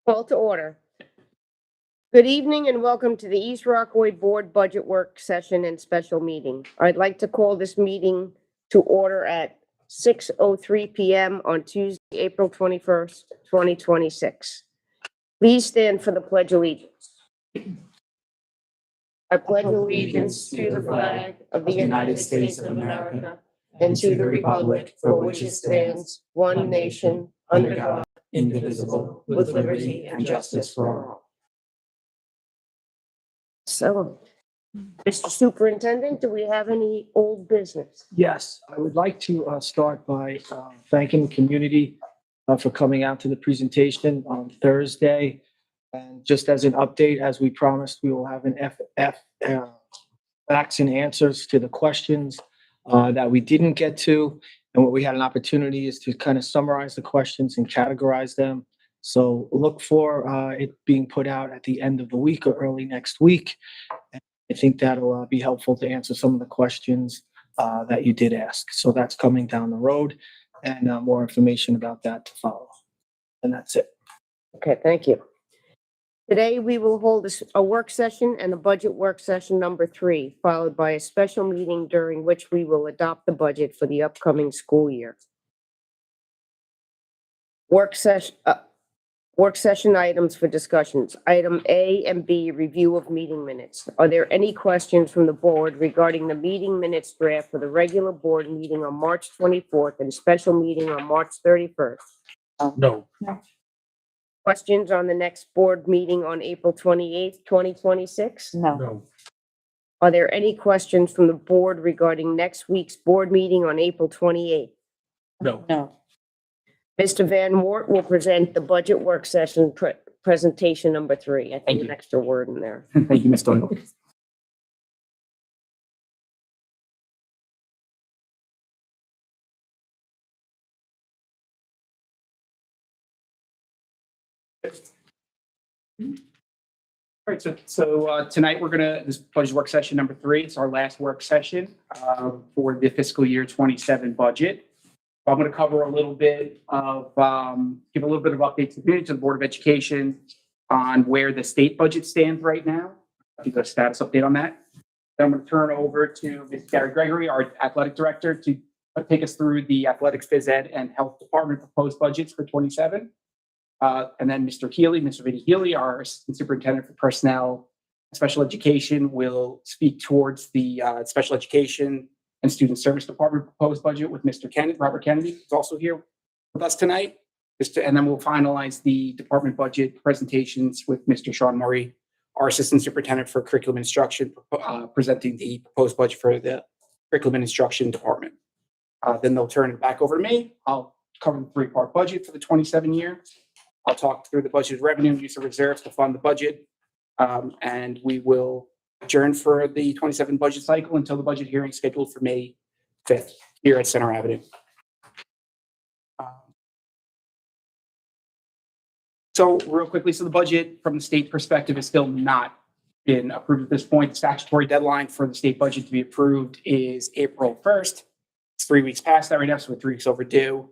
Call to order. Good evening and welcome to the East Rockaway Board Budget Work Session and Special Meeting. I'd like to call this meeting to order at 6:03 p.m. on Tuesday, April 21st, 2026. Please stand for the Pledge of Allegiance. I pledge allegiance to the flag of the United States of America and to the republic for which it stands, one nation, under God, indivisible, with liberty and justice for all. So, Mr. Superintendent, do we have any old business? Yes, I would like to start by thanking the community for coming out to the presentation on Thursday. And just as an update, as we promised, we will have an facts and answers to the questions that we didn't get to. And what we had an opportunity is to kind of summarize the questions and categorize them. So look for it being put out at the end of the week or early next week. And I think that'll be helpful to answer some of the questions that you did ask. So that's coming down the road, and more information about that to follow. And that's it. Okay, thank you. Today, we will hold a work session and a budget work session number 3, followed by a special meeting during which we will adopt the budget for the upcoming school year. Work session items for discussions. Item A and B, review of meeting minutes. Are there any questions from the board regarding the meeting minutes draft for the regular board meeting on March 24th and special meeting on March 31st? No. Questions on the next board meeting on April 28th, 2026? No. Are there any questions from the board regarding next week's board meeting on April 28th? No. Mr. Van Wart will present the budget work session presentation number 3. I Thank think you. an extra word in there. Thank you, Ms. Doyle. All right, so tonight this budget work session number 3. It's our last work session for the fiscal year 27 budget. I'm going to cover a little bit of, give a little bit of update to the Board of Education on where the state budget stands right now. I'll give a status update on that. Then I'm going to turn over to Ms. Gary Gregory, our athletic director, to take us through the athletics, phys ed, and health department proposed budgets for 27. And then Mr. Vinnie Healy, our assistant superintendent for personnel and special education, will speak towards the special education and student service department proposed budget with Mr. Robert Kennedy, who's also here with us tonight. And then we'll finalize the department budget presentations with Mr. Sean Murray, our assistant superintendent for curriculum instruction, presenting the proposed budget for the curriculum and instruction department. Then they'll turn it back over to me. I'll cover the 3-part budget for the 27 year. I'll talk through the budget revenue and use of reserves to fund the budget. And we will adjourn for the 27 budget cycle until the budget hearing scheduled for May 5th here at Center Avenue. So real quickly, so the budget from the state perspective is still not been approved at this point. The statutory deadline for the state budget to be approved is April 1st. It's 3 weeks past that right now, so we're 3 weeks overdue.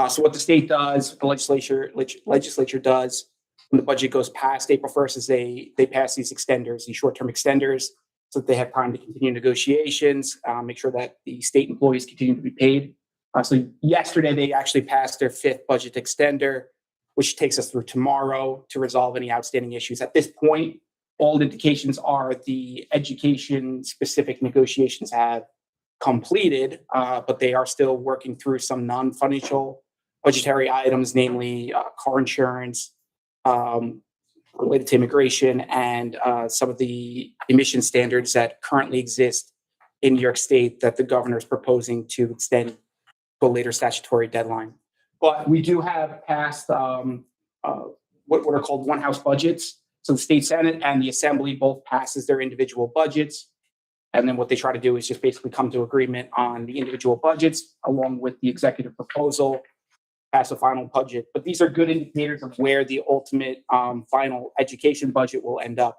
So what the state does, the legislature does, when the budget goes past April 1st, is they pass these extenders, these short-term extenders, so that they have time to continue negotiations, make sure that the state employees continue to be paid. So yesterday, they actually passed their 5th budget extender, which takes us through tomorrow to resolve any outstanding issues. At this point, all indications are the education-specific negotiations have completed, but they are still working through some non-financial budgetary items, namely car insurance, related to immigration, and some of the emission standards that currently exist in New York State that the governor is proposing to extend to a later statutory deadline. But we do have passed what are called one-house budgets. So the state Senate and the Assembly both passes their individual budgets. And then what they try to do is just basically come to agreement on the individual budgets along with the executive proposal, pass a final budget. But these are good indicators of where the ultimate final education budget will end up.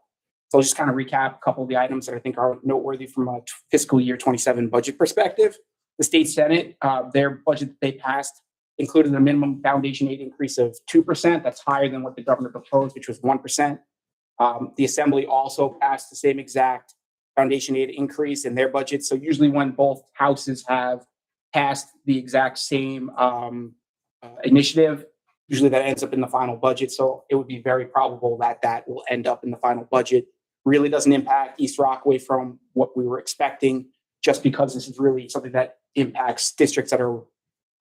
So I'll just kind of recap a couple of the items that I think are noteworthy from a fiscal year 27 budget perspective. The state Senate, their budget that they passed included a minimum foundation aid increase of 2%. That's higher than what the governor proposed, which was 1%. The assembly also passed the same exact foundation aid increase in their budget. So usually when both houses have passed the exact same initiative, usually that ends up in the final budget. So it would be very probable that that will end up in the final budget. Really doesn't impact East Rockaway from what we were expecting, just because this is really something that impacts districts that are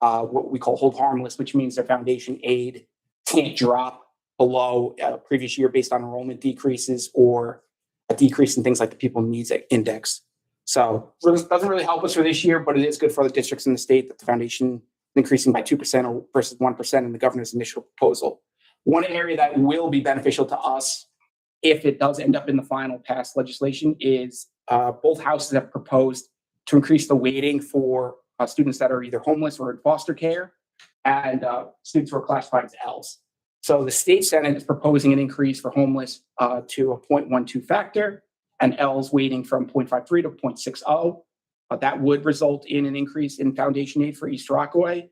what we call hold harmless, which means their foundation aid can't drop below previous year based on enrollment decreases or a decrease in things like the people needs index. So it doesn't really help us for this year, but it is good for the districts in the state that the foundation is increasing by 2% versus 1% in the governor's initial proposal. One area that will be beneficial to us if it does end up in the final passed legislation is both houses have proposed to increase the weighting for students that are either homeless or in foster care and students who are classified as Ls. So the state Senate is proposing an increase for homeless to a 0.12 factor and Ls weighting from 0.53 to 0.60. That would result in an increase in foundation aid for East Rockaway.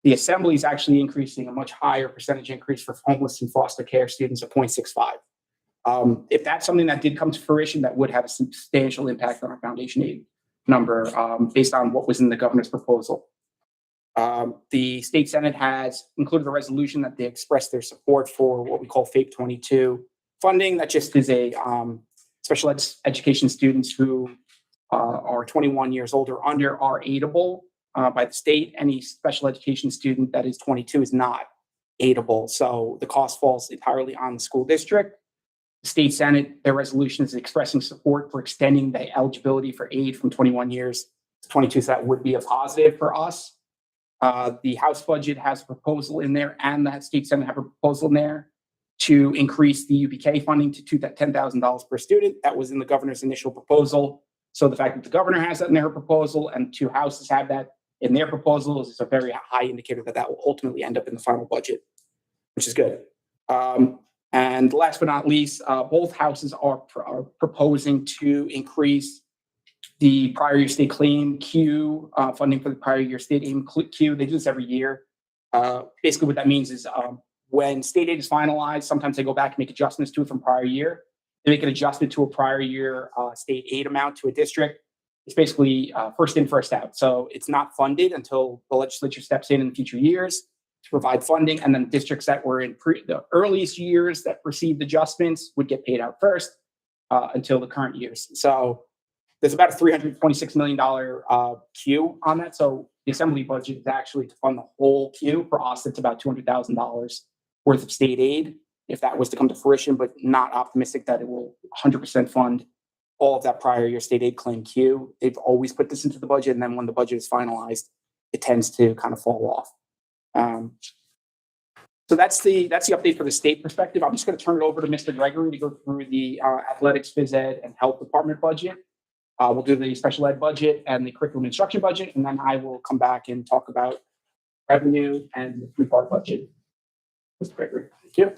The assembly is actually increasing a much higher percentage increase for homeless and foster care students of 0.65. If that's something that did come to fruition, that would have a substantial impact on our foundation aid number based on what was in the governor's proposal. The state Senate has included a resolution that they expressed their support for what we call FAPE 22 funding. That just is a special education students who are 21 years old or under are aidable by the state. Any special education student that is 22 is not aidable. So the cost falls entirely on the school district. The state Senate, their resolution is expressing support for extending the eligibility for aid from 21 years to 22. So that would be a positive for us. The House budget has a proposal in there and the state Senate have a proposal in there to increase the UPK funding to $10,000 per student. That was in the governor's initial proposal. So the fact that the governor has that in their proposal and two houses have that in their proposals is a very high indicator that that will ultimately end up in the final budget, which is good. And last but not least, both houses are proposing to increase the prior year state claim queue funding for the prior year state aid queue. They do this every year. Basically what that means is when state aid is finalized, sometimes they go back and make adjustments to it from prior year. They make an adjustment to a prior year state aid amount to a district. It's basically first in, first out. So it's not funded until the legislature steps in future years to provide funding. And then districts that were in the earliest years that received adjustments would get paid out first until the current years. So there's about a $326 million queue on that. So the assembly budget is actually to fund the whole queue. For us, it's about $200,000 worth of state aid, if that was to come to fruition, but not optimistic that it will 100% fund all of that prior year state aid claim queue. They've always put this into the budget, and then when the budget is finalized, it tends to kind of fall off. So that's the update for the state perspective. I'm just going to turn it over to Mr. Gregory to go through the athletics, phys ed, and health department budget. We'll do the special ed budget and the curriculum instruction budget, and then I will come back and talk about revenue and the three-part budget. Mr. Gregory, thank you.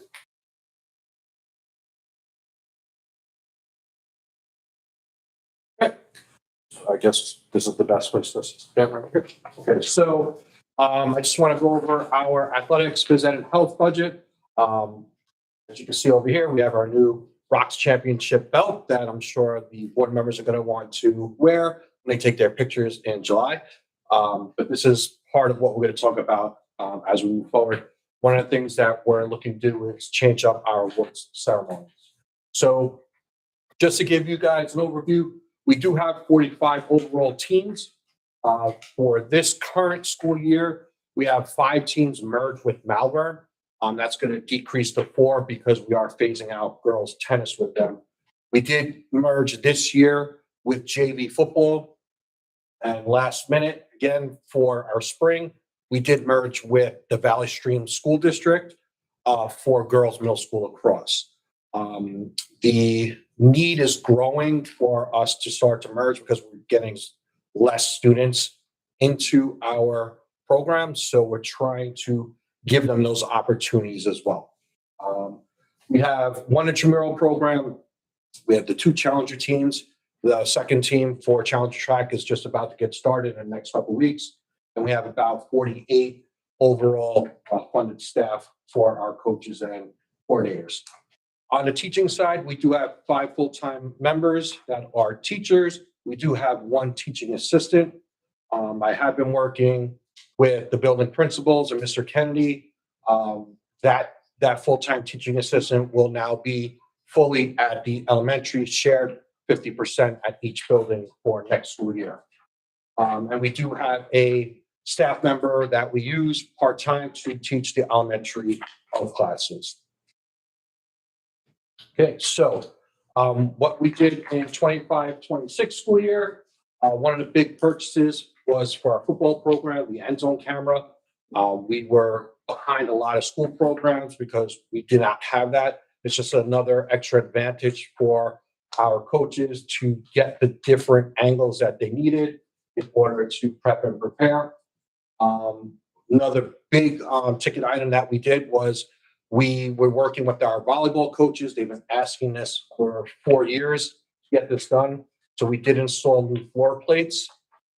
I guess this is the best place to stand right here. Okay, so I just want to go over our athletics, phys ed, and health budget. As you can see over here, we have our new Rocks Championship belt that I'm sure the board members are going to want to wear when they take their pictures in July. But this is part of what we're going to talk about as we move forward. One of the things that we're looking to do is change up our awards ceremonies. So just to give you guys an overview, we do have 45 overall teams. For this current school year, we have 5 teams merged with Malvern. That's going to decrease to 4 because we are phasing out girls tennis with them. We did merge this year with JV football. And last minute, again, for our spring, we did merge with the Valley Stream School District for girls middle school lacrosse. The need is growing for us to start to merge because we're getting less students into our programs. So we're trying to give them those opportunities as well. We have one intramural program. We have the 2 challenger teams. The second team for challenger track is just about to get started in the next couple of weeks. And we have about 48 overall funded staff for our coaches and coordinators. On the teaching side, we do have 5 full-time members that are teachers. We do have 1 teaching assistant. I have been working with the building principals and Mr. Kennedy. That full-time teaching assistant will now be fully at the elementary, shared 50% at each building for next school year. And we do have a staff member that we use part-time to teach the elementary health classes. Okay, so what we did in 25-26 school year, one of the big purchases was for our football program, the end zone camera. We were behind a lot of school programs because we did not have that. It's just another extra advantage for our coaches to get the different angles that they needed in order to prep and prepare. Another big ticket item that we did was we were working with our volleyball coaches. They've been asking us for 4 years to get this done. So we did install new floor plates.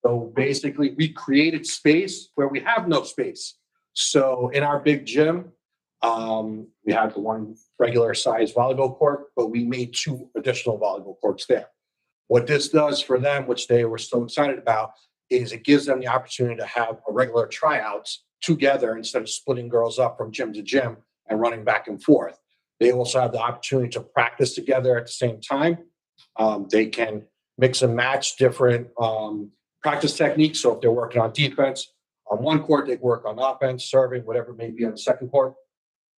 So basically we created space where we have no space. So in our big gym, we have the 1 regular size volleyball court, but we made 2 additional volleyball courts there. What this does for them, which they were so excited about, is it gives them the opportunity to have a regular tryouts together instead of splitting girls up from gym to gym and running back and forth. They also have the opportunity to practice together at the same time. They can mix and match different practice techniques. So if they're working on defense on one court, they work on offense, serving, whatever it may be on the second court.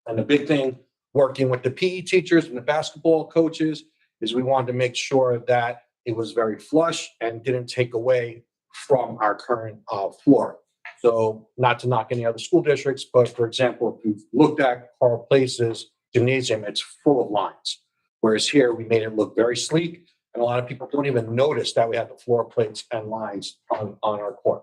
And the big thing working with the PE teachers and the basketball coaches is we wanted to make sure that it was very flush and didn't take away from our current floor. So not to knock any other school districts, but for example, if you've looked at Carl Place's gymnasium, it's full of lines. Whereas here we made it look very sleek, and a lot of people don't even notice that we have the floor plates and lines on our court.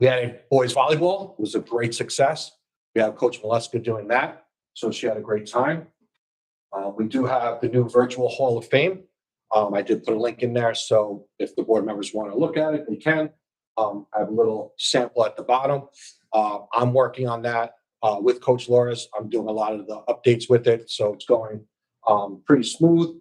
We had boys volleyball. It was a great success. We have Coach Maleska doing that, so she had a great time. We do have the new virtual Hall of Fame. I did put a link in there, so if the board members want to look at it, they can. I have a little sample at the bottom. I'm working on that with Coach Loris. I'm doing a lot of the updates with it, so it's going pretty smooth.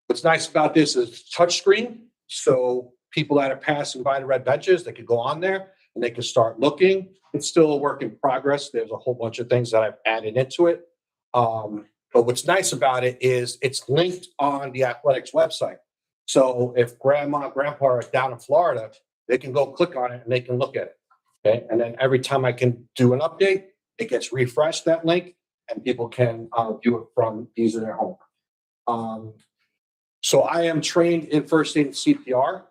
What's nice about this is touchscreen, so people that are passing by the red benches, they could go on there and they can start looking. It's still a work in progress. There's a whole bunch of things that I've added into it. But what's nice about it is it's linked on the athletics website. So if grandma, grandpa are down in Florida, they can go click on it and they can look at it. Okay. And then every time I can do an update, it gets refreshed, that link, and people can view it from ease of their home. So I am trained in first aid and CPR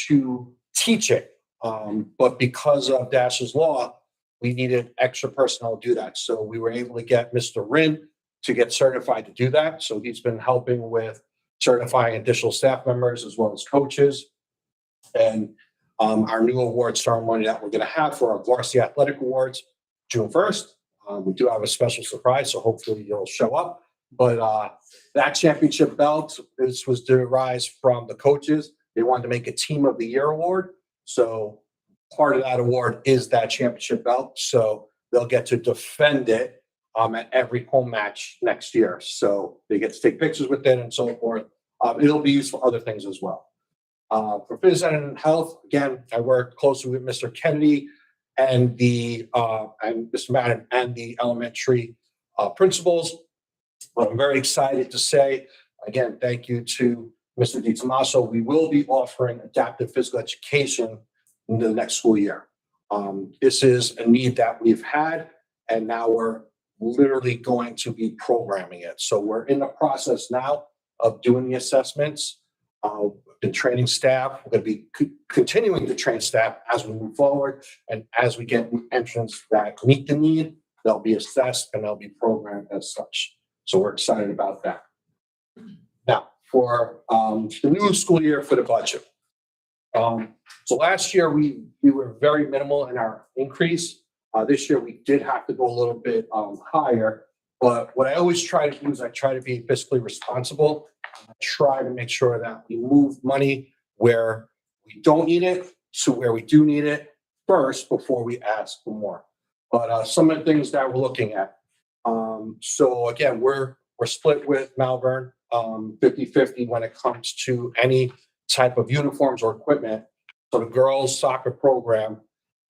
to teach it. But because of Dash's law, we needed extra personnel to do that. So we were able to get Mr. Rin to get certified to do that. So he's been helping with certifying additional staff members as well as coaches. And our new award ceremony that we're going to have for our varsity athletic awards, June 1st. We do have a special surprise, so hopefully you'll show up. But that championship belt, this was derived from the coaches. They wanted to make a Team of the Year award. So part of that award is that championship belt. So they'll get to defend it at every home match next year. So they get to take pictures with it and so forth. It'll be used for other things as well. For phys ed and health, again, I work closely with Mr. Kennedy and and Mr. Madden and the elementary principals. But I'm very excited to say, again, thank you to Mr. DiTomaso. We will be offering adaptive physical education in the next school year. This is a need that we've had, and now we're literally going to be programming it. So we're in the process now of doing the assessments. The training staff, we're going to be continuing to train staff as we move forward. And as we get entrants that meet the need, they'll be assessed and they'll be programmed as such. So we're excited about that. Now, for the new school year for the budget. So last year, we were very minimal in our increase. This year, we did have to go a little bit higher. But what I always try to do is I try to be fiscally responsible. I try to make sure that we move money where we don't need it to where we do need it first before we ask for more. But some of the things that we're looking at. So again, we're split with Malvern, 50-50 when it comes to any type of uniforms or equipment. So the girls soccer program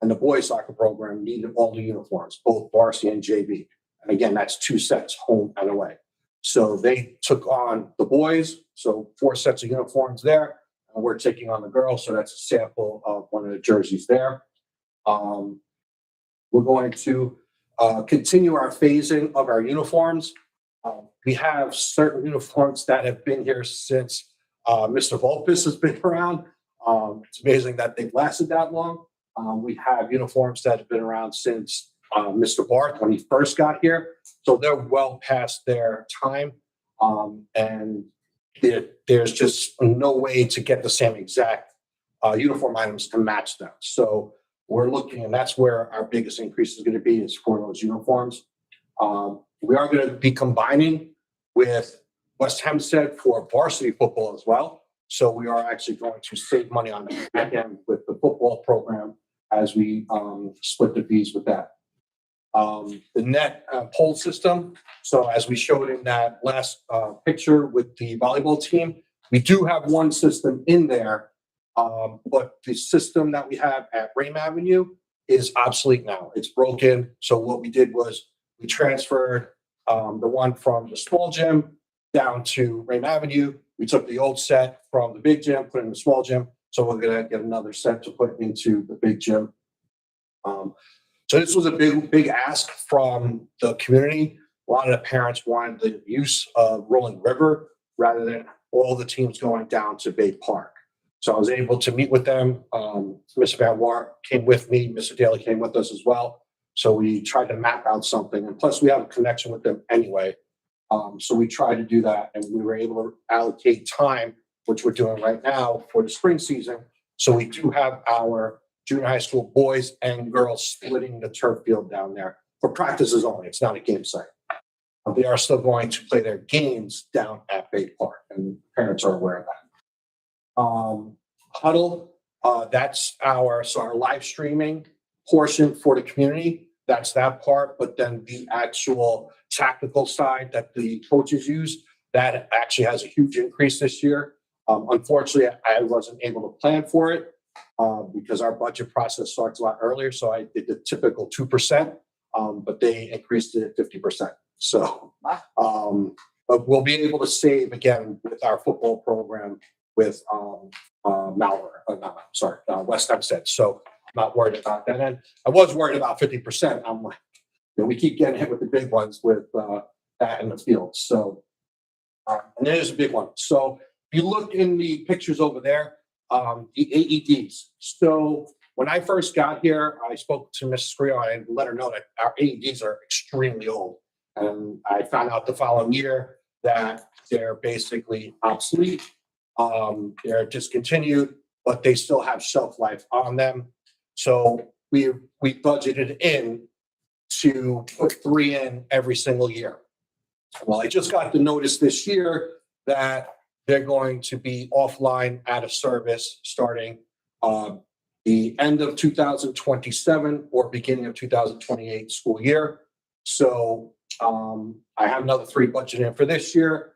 and the boys soccer program needed all the uniforms, both varsity and JV. And again, that's 2 sets, home and away. So they took on the boys, so 4 sets of uniforms there, and we're taking on the girls. So that's a sample of one of the jerseys there. We're going to continue our phasing of our uniforms. We have certain uniforms that have been here since Mr. Volpis has been around. It's amazing that they've lasted that long. We have uniforms that have been around since Mr. Barth when he first got here. So they're well past their time. And there's just no way to get the same exact uniform items to match them. So we're looking, and that's where our biggest increase is going to be, is for those uniforms. We are going to be combining with West Hempstead for varsity football as well. So we are actually going to save money on the back end with the football program as we split the fees with that. The net poll system. So as we showed in that last picture with the volleyball team, we do have one system in there, but the system that we have at Rame Avenue is obsolete now. It's broken. So what we did was we transferred the one from the small gym down to Rame Avenue. We took the old set from the big gym, put it in the small gym. So we're going to get another set to put into the big gym. So this was a big ask from the community. A lot of the parents wanted the use of Rolling River rather than all the teams going down to Bay Park. So I was able to meet with them. Mr. Van Wart came with me. Mr. Daly came with us as well. So we tried to map out something. And plus we have a connection with them anyway. So we tried to do that, and we were able to allocate time, which we're doing right now for the spring season. So we do have our junior high school boys and girls splitting the turf field down there for practices only. It's not a game site. They are still going to play their games down at Bay Park, and parents are aware of that. Huddle, that's our live streaming portion for the community. That's that part, but then the actual tactical side that the coaches use, that actually has a huge increase this year. Unfortunately, I wasn't able to plan for it because our budget process starts a lot earlier. So I did the typical 2%, but they increased it 50%. So, but we'll be able to save again with our football program with West Hempstead. So I'm not worried about that. And I was worried about 50%. I'm like, we keep getting hit with the big ones with that in the field. So, and there's a big one. So if you look in the pictures over there, the AEDs. So when I first got here, I spoke to Mrs. Creo and let her know that our AEDs are extremely old. And I found out the following year that they're basically obsolete. They're discontinued, but they still have shelf life on them. So we budgeted in to put 3 in every single year. Well, I just got the notice this year that they're going to be offline out of service starting the end of 2027 or beginning of 2028 school year. So I have another 3 budgeted in for this year.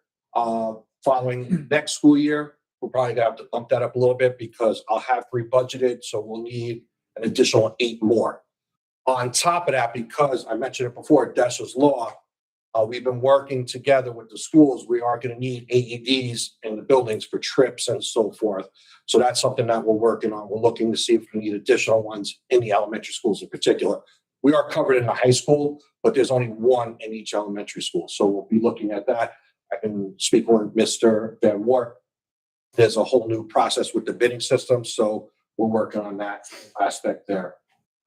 Following next school year, we're probably gonna have to bump that up a little bit because I'll have 3 budgeted, so we'll need an additional 8 more. On top of that, because I mentioned it before, Desha's Law, we've been working together with the schools. We are going to need AEDs in the buildings for trips and so forth. So that's something that we're working on. We're looking to see if we need additional ones in the elementary schools in particular. We are covered in the high school, but there's only 1 in each elementary school. So we'll be looking at that. I've been speaking with Mr. Van Wart. There's a whole new process with the bidding system. So we're working on that aspect there.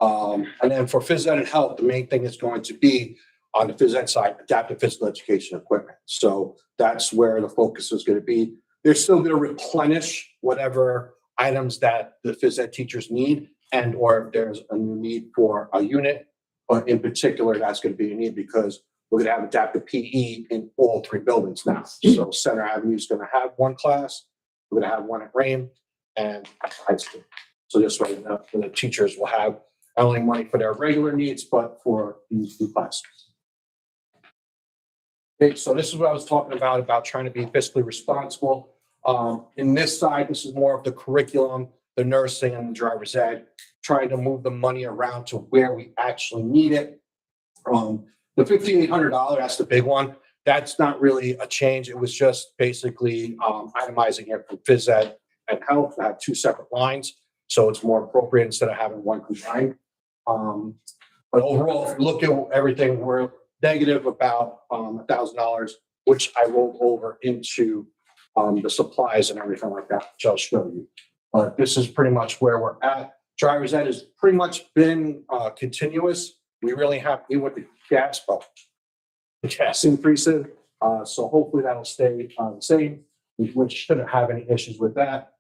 And then for phys ed and health, the main thing is going to be on the phys ed side, adaptive physical education equipment. So that's where the focus is going to be. They're still going to replenish whatever items that the phys ed teachers need, and or if there's a new need for a unit. But in particular, that's going to be a need because we're going to have adaptive PE in all 3 buildings now. So Center Avenue is going to have 1 class. We're going to have 1 at Rame and high school. So this way, the teachers will have not only money for their regular needs, but for these new classes. Okay, so this is what I was talking about trying to be fiscally responsible. In this side, this is more of the curriculum, the nursing and the driver's ed, trying to move the money around to where we actually need it. The $5,800, that's the big one. That's not really a change. It was just basically itemizing it from phys ed and health. I have two separate lines, so it's more appropriate instead of having one combined. But overall, if you look at everything, we're negative about $1,000, which I rolled over into the supplies and everything like that, which I'll show you. But this is pretty much where we're at. Driver's ed has pretty much been continuous. We really have, even with the gas, but the gas increases. So hopefully that'll stay the same, which shouldn't have any issues with that.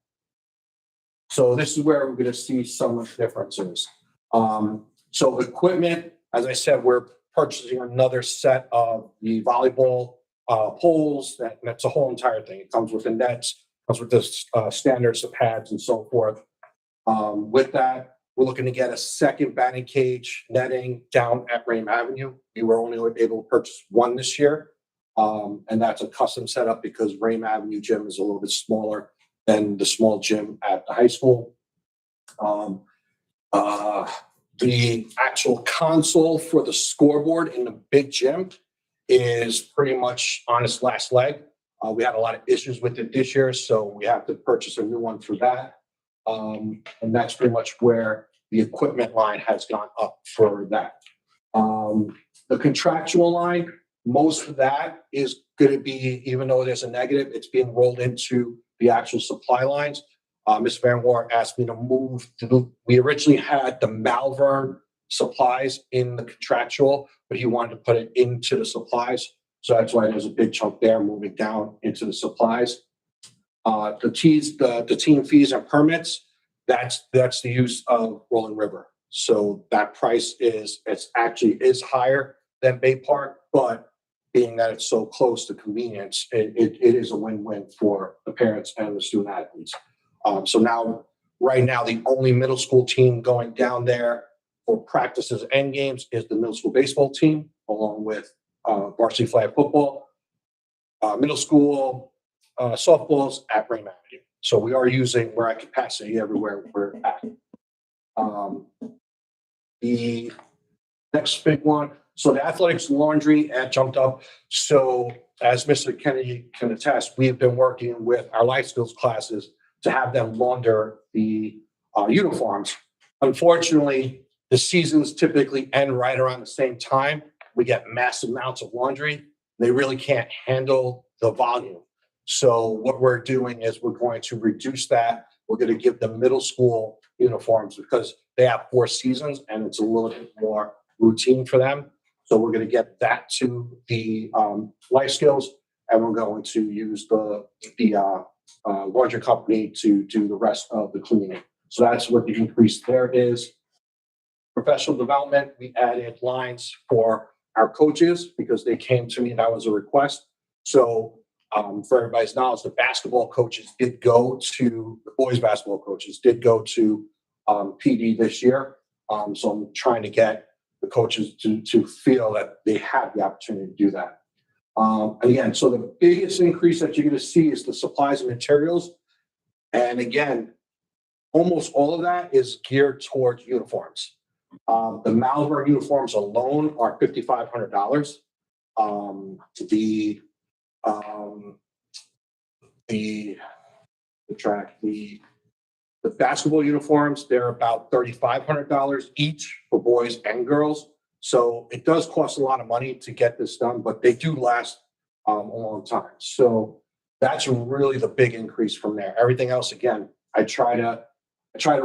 So this is where we're going to see some differences. So equipment, as I said, we're purchasing another set of the volleyball poles. That's a whole entire thing. It comes with the nets, comes with the standards, the pads, and so forth. With that, we're looking to get a second batting cage netting down at Rame Avenue. We were only able to purchase one this year, and that's a custom setup because Rame Avenue gym is a little bit smaller than the small gym at the high school. The actual console for the scoreboard in the big gym is pretty much on its last leg. We had a lot of issues with it this year, so we have to purchase a new one for that. And that's pretty much where the equipment line has gone up for that. The contractual line, most of that is going to be, even though there's a negative, it's being rolled into the actual supply lines. Ms. Van War asked me to move we originally had the Malvern supplies in the contractual, but he wanted to put it into the supplies. So that's why there's a big chunk there moving down into the supplies. The team fees and permits, that's the use of Rolling River. So that price is higher than Bay Park, but being that it's so close to convenience, it is a win-win for the parents and the student athletes. So now, right now, the only middle school team going down there for practices and games is the middle school baseball team, along with varsity flag football. Middle school softballs at Rame Avenue. So we are we're at capacity everywhere we're at. The next big one, so the athletics laundry jumped up. So as Mr. Kennedy can attest, we've been working with our life skills classes to have them launder the uniforms. Unfortunately, the seasons typically end right around the same time. We get massive amounts of laundry. They really can't handle the volume. So what we're doing is we're going to reduce that. We're going to give the middle school uniforms because they have 4 seasons and it's a little bit more routine for them. So we're going to get that to the life skills, and we're going to use the laundry company to do the rest of the cleaning. So that's what the increase there is. Professional development, we added lines for our coaches because they came to me, that was a request. So for everybody's knowledge, the basketball coaches did go to, the boys basketball coaches did go to PD this year. So I'm trying to get the coaches to feel that they have the opportunity to do that. And again, so the biggest increase that you're going to see is the supplies and materials. And again, almost all of that is geared towards uniforms. The Malvern uniforms alone are $5,500. The basketball uniforms, they're about $3,500 each for boys and girls. So it does cost a lot of money to get this done, but they do last a long time. So that's really the big increase from there. Everything else, again, I try to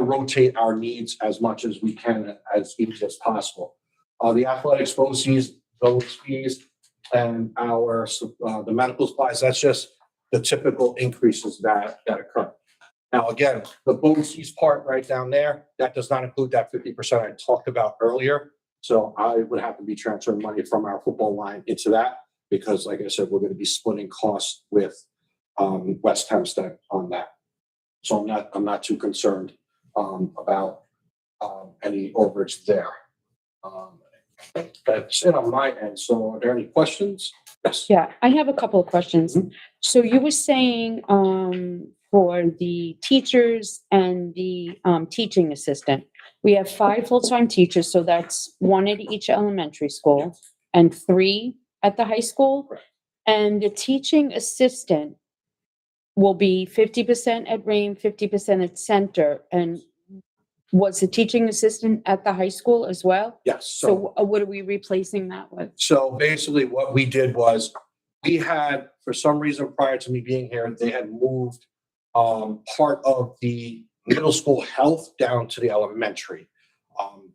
rotate our needs as much as we can, as easy as possible. The athletics, those fees, and the medical supplies, that's just the typical increases that occur. Now, again, the BOE part right down there, that does not include that 50% I talked about earlier. So I would have to be transferring money from our football line into that because, like I said, we're going to be splitting costs with West Hempstead on that. So I'm not too concerned about any overage there. That's it on my end. So are there any questions? Yes. Yeah, I have a couple of questions. Mhm. So you were saying, for the teachers and the, teaching assistant, we have 5 full-time teachers, so that's 1 at each elementary school and 3 at the high school. Correct. And the teaching assistant will be 50% at Rain, 50% at Center. And was the teaching assistant at the high school as well? Yes. So what are we replacing that with? So basically what we did was we had, for some reason prior to me being here, they had moved part of the middle school health down to the elementary.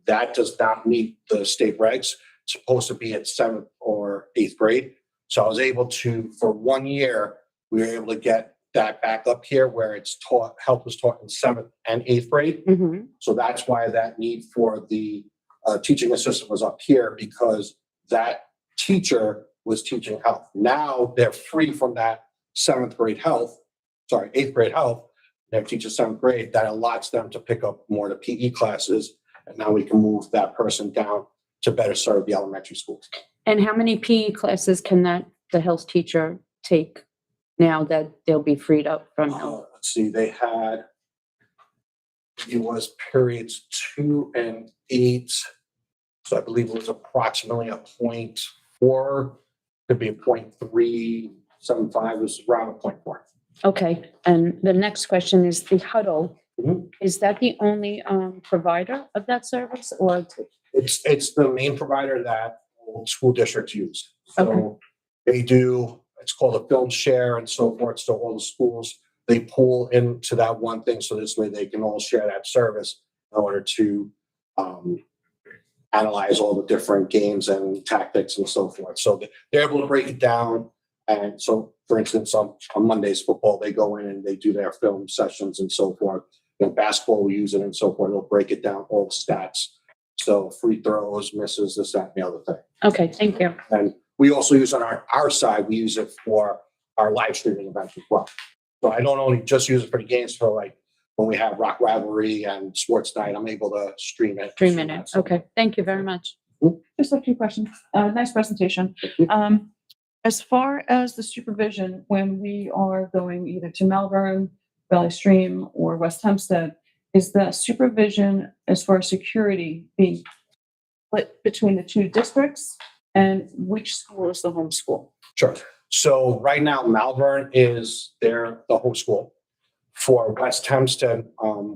That does not meet the state regs. It's supposed to be at 7th or 8th grade. So I was able to, for 1 year, we were able to get that back up here where it's taught, health was taught in 7th and 8th grade. Mm-hmm. So that's why that need for the teaching assistant was up here, because that teacher was teaching health. Now they're free from that 8th grade health. They're teaching 7th grade. That allots them to pick up more of the PE classes. And now we can move that person down to better serve the elementary schools. And how many PE classes can the health teacher take now that they'll be freed up from health? Let's see, it was periods 2 and 8. So I believe it was approximately a 0.4, could be a 0.375, it was around a 0.4. Okay, and the next question is the huddle. Mhm. Is that the only provider of that service, or? It's the main provider that all school districts use. Okay. So they do, it's called a film share and so forth. So all the schools, they pull into that one thing. So this way they can all share that service in order to analyze all the different games and tactics and so forth. So they're able to break it down. And so, for instance, on Monday's football, they go in and they do their film sessions and so forth. Basketball, we use it and so forth. They'll break it down, all the stats. So free throws, misses, this, that, and the other thing. Okay, thank you. And we also use on our side, we use it for our live streaming events as well. So I don't only just use it for the games, for like when we have Rock Rivalry and Sports Night, I'm able to stream it. 3 minutes. Okay, thank you very much. Just a few questions. Nice presentation. As far as the supervision, when we are going either to Malvern, Valley Stream, or West Hempstead, is the supervision as far as security being split between the 2 districts? And which school is the home school? Sure. So right now, Malvern is the home school. For West Hempstead,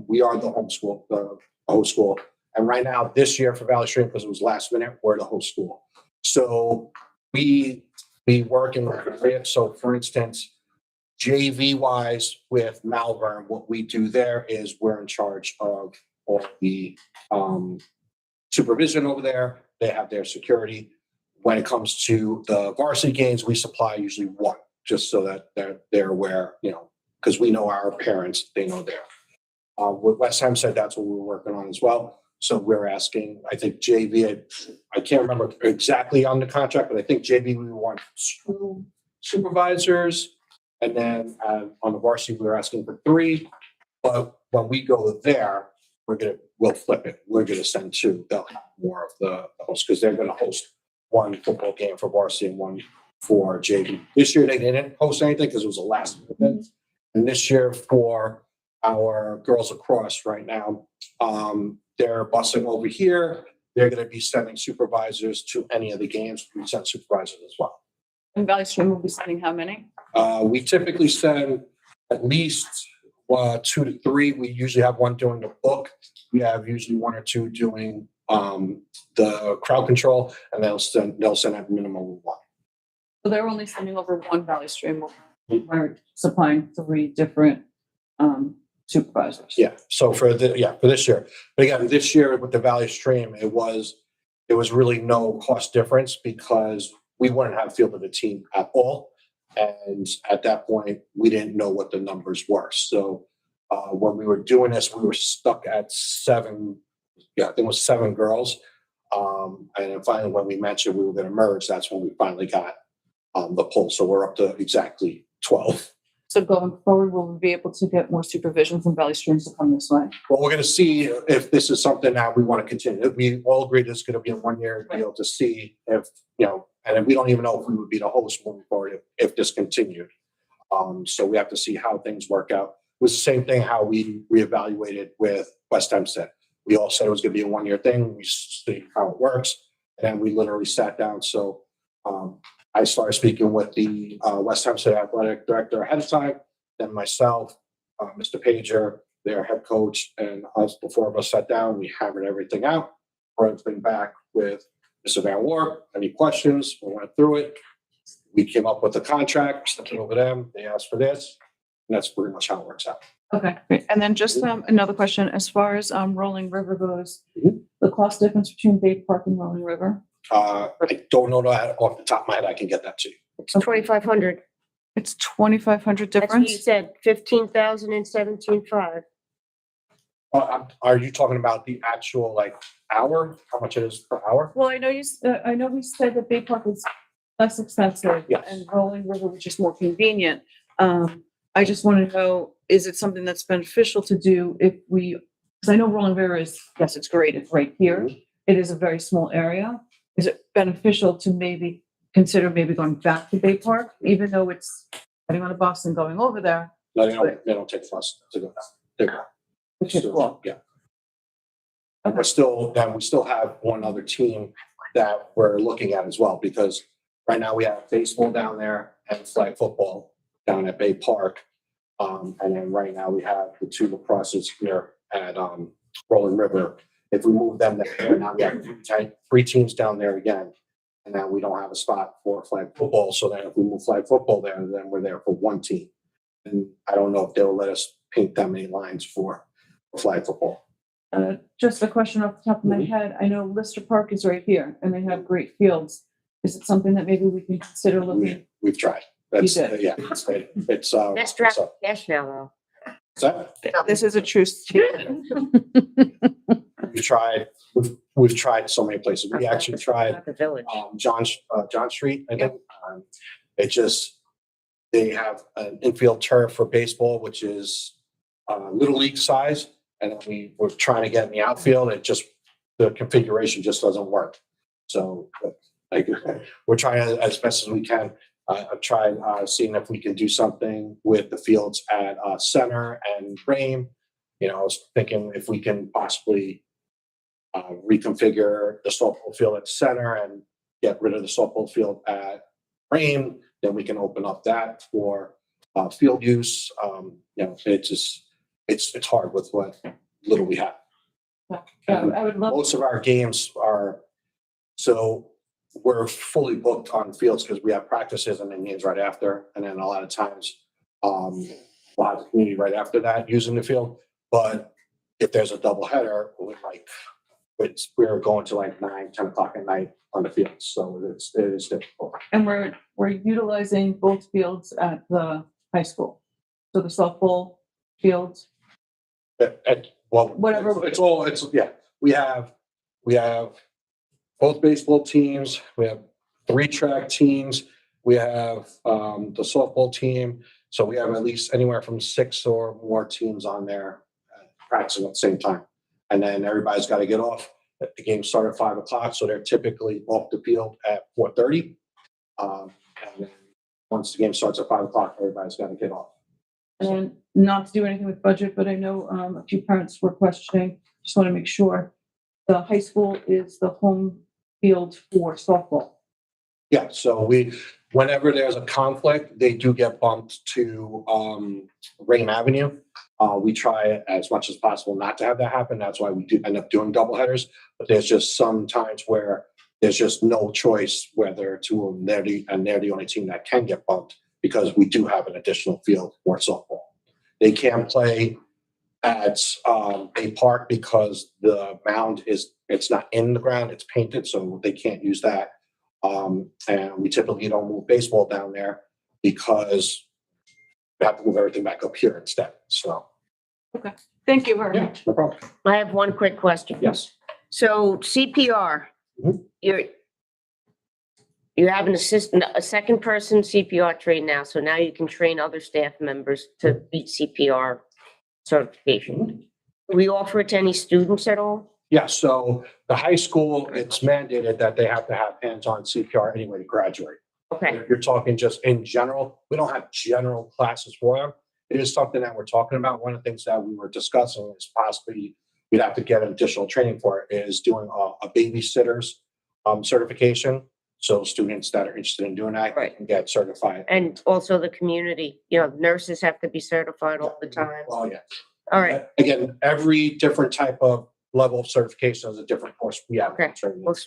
we are the home school, the host school. And right now, this year for Valley Stream, because it was last minute, we're the host school. So we work in the area. So for instance, JV wise with Malvern, what we do there is we're in charge of all the supervision over there. They have their security. When it comes to the varsity games, we supply usually 1, just so that they're aware, because we know our parents, they know theirs. With West Hempstead, that's what we're working on as well. So we're asking, I think JV, I can't remember exactly on the contract, but I think JV, we want 2 supervisors. And then on the varsity, we were asking for 3. But when we go there, we'll flip it. We're going to send 2. They'll have more of the host, because they're going to host 1 football game for varsity and 1 for JV. This year, they didn't host anything because it was a last event. And this year for our girls lacrosse right now, they're busing over here. They're going to be sending supervisors to any of the games. We send supervisors as well. And Valley Stream will be sending how many? We typically send at least 2 to 3. We usually have 1 doing the book. We have usually 1 or 2 doing the crowd control, and they'll send at minimum of 1. So they're only sending over 1 Valley Stream. We're supplying 3 different supervisors. Yeah. So for this year, but again, this year with the Valley Stream, it was really no cost difference because we wouldn't have fielded a team at all. And at that point, we didn't know what the numbers were. So when we were doing this, we were stuck at 7. Yeah, I think it was 7 girls. And then finally, when we mentioned we were going to merge, that's when we finally got the pull. So we're up to exactly 12. So going forward, will we be able to get more supervision from Valley Streams to come this way? Well, we're gonna see if this is something that we want to continue. We all agree this is gonna be a 1-year deal to see if, and then we don't even know if we would be the host moving forward if this continued. So we have to see how things work out. It was the same thing how we reevaluated with West Hempstead. We all said it was gonna be a 1-year thing. We see how it works. And we literally sat down. So I started speaking with the West Hempstead athletic director ahead of time, then myself, Mr. Pager, their head coach, and us, the 4 of us sat down, we hammered everything out, brought everything back with Mr. Van Warp. Any questions? We went through it. We came up with a contract, sent it over to them. They asked for this, and that's pretty much how it works out. Okay, great. And then just another question, as far as Rolling River goes, Mhm. the cost difference between Bay Park and Rolling River? I don't know that off the top of my head. I can get that to you. It's 2,500. It's 2,500 That's what you difference? said, 15,000 and 17,500. Are you talking about the actual hour? How much it is per hour? Well, I know I know we said that Bay Park is less expensive. Yes. And Rolling River, which is more convenient. I just want to know, is it something that's beneficial to do if we, because I know Rolling River is, yes, it's great, it's right here. It is a very small area. Is it beneficial to maybe consider going back to Bay Park, even though it's getting on a bus and going over there? No, they don't take us to go down. They're- Which is cool. Yeah. And we still have one other team that we're looking at as well, because right now we have baseball down there and flag football down at Bay Park. And then right now we have the 2 lacrosses here at Rolling River. If we move them there, now we have 3 teams down there again. And now we don't have a spot for flag football. So then if we move flag football there, then we're there for 1 team. And I don't know if they'll let us paint that many lines for flag football. Just a question off the top of my head. I know Lister Park is right here and they have great fields. Is it something that maybe we can consider looking? We've tried. That's, did? yeah, it's, That's draft cash now, though. This is a true statement. we've tried so many places. We actually tried Not the village. John Street, I think. They have an infield turf for baseball, which is little league size. And then we were trying to get in the outfield. The configuration just doesn't work. So we're trying as best as we can. I've tried seeing if we can do something with the fields at Center and Frame. I was thinking if we can possibly reconfigure the softball field at Center and get rid of the softball field at Frame, then we can open up that for field use. It's hard with what little we have. I would love. Most of our games we're fully booked on fields because we have practices and then games right after. And then a lot of times, we'll have the community right after that using the field. But if there's a double header, we're going to 9, 10 o'clock at night on the field. So it is difficult. And we're utilizing both fields at the high school. So the softball fields. Whatever. We have both baseball teams. We have 3 track teams. We have the softball team. So we have at least anywhere from 6 or more teams on there practicing at the same time. And then everybody's got to get off. The game started at 5 o'clock, so they're typically off the field at 4:30. And then once the game starts at 5 o'clock, everybody's got to get off. And not to do anything with budget, but I know a few parents were questioning, just want to make sure the high school is the home field for softball. Yeah, so whenever there's a conflict, they do get bumped to Rain Avenue. We try as much as possible not to have that happen. That's why we do end up doing double headers. But there's just some times where there's just no choice whether to they're the only team that can get bumped because we do have an additional field for softball. They can't play at a park because the mound it's not in the ground, it's painted, so they can't use that. And we typically don't move baseball down there because we have to move everything back up here instead. So Thank you very yeah, much. no problem. I have one quick question. Yes. So CPR, Mhm. you have an assistant, a second person CPR trained now, so now you can train other staff members to beat CPR certification. Do we offer it to any students at all? Yeah, so the high school, it's mandated that they have to have hands-on CPR anyway to graduate. Okay, If you're talking just in general, we don't have general classes for them. It is something that we're talking about. One of the things that we were discussing is possibly we'd have to get additional training for it is doing a babysitter's certification. So students that are interested in doing that Right. can get certified. and also the community, nurses have to be certified all the time. Oh, yeah. All right, Again, every different type of level of certification is a different course. We have. Okay.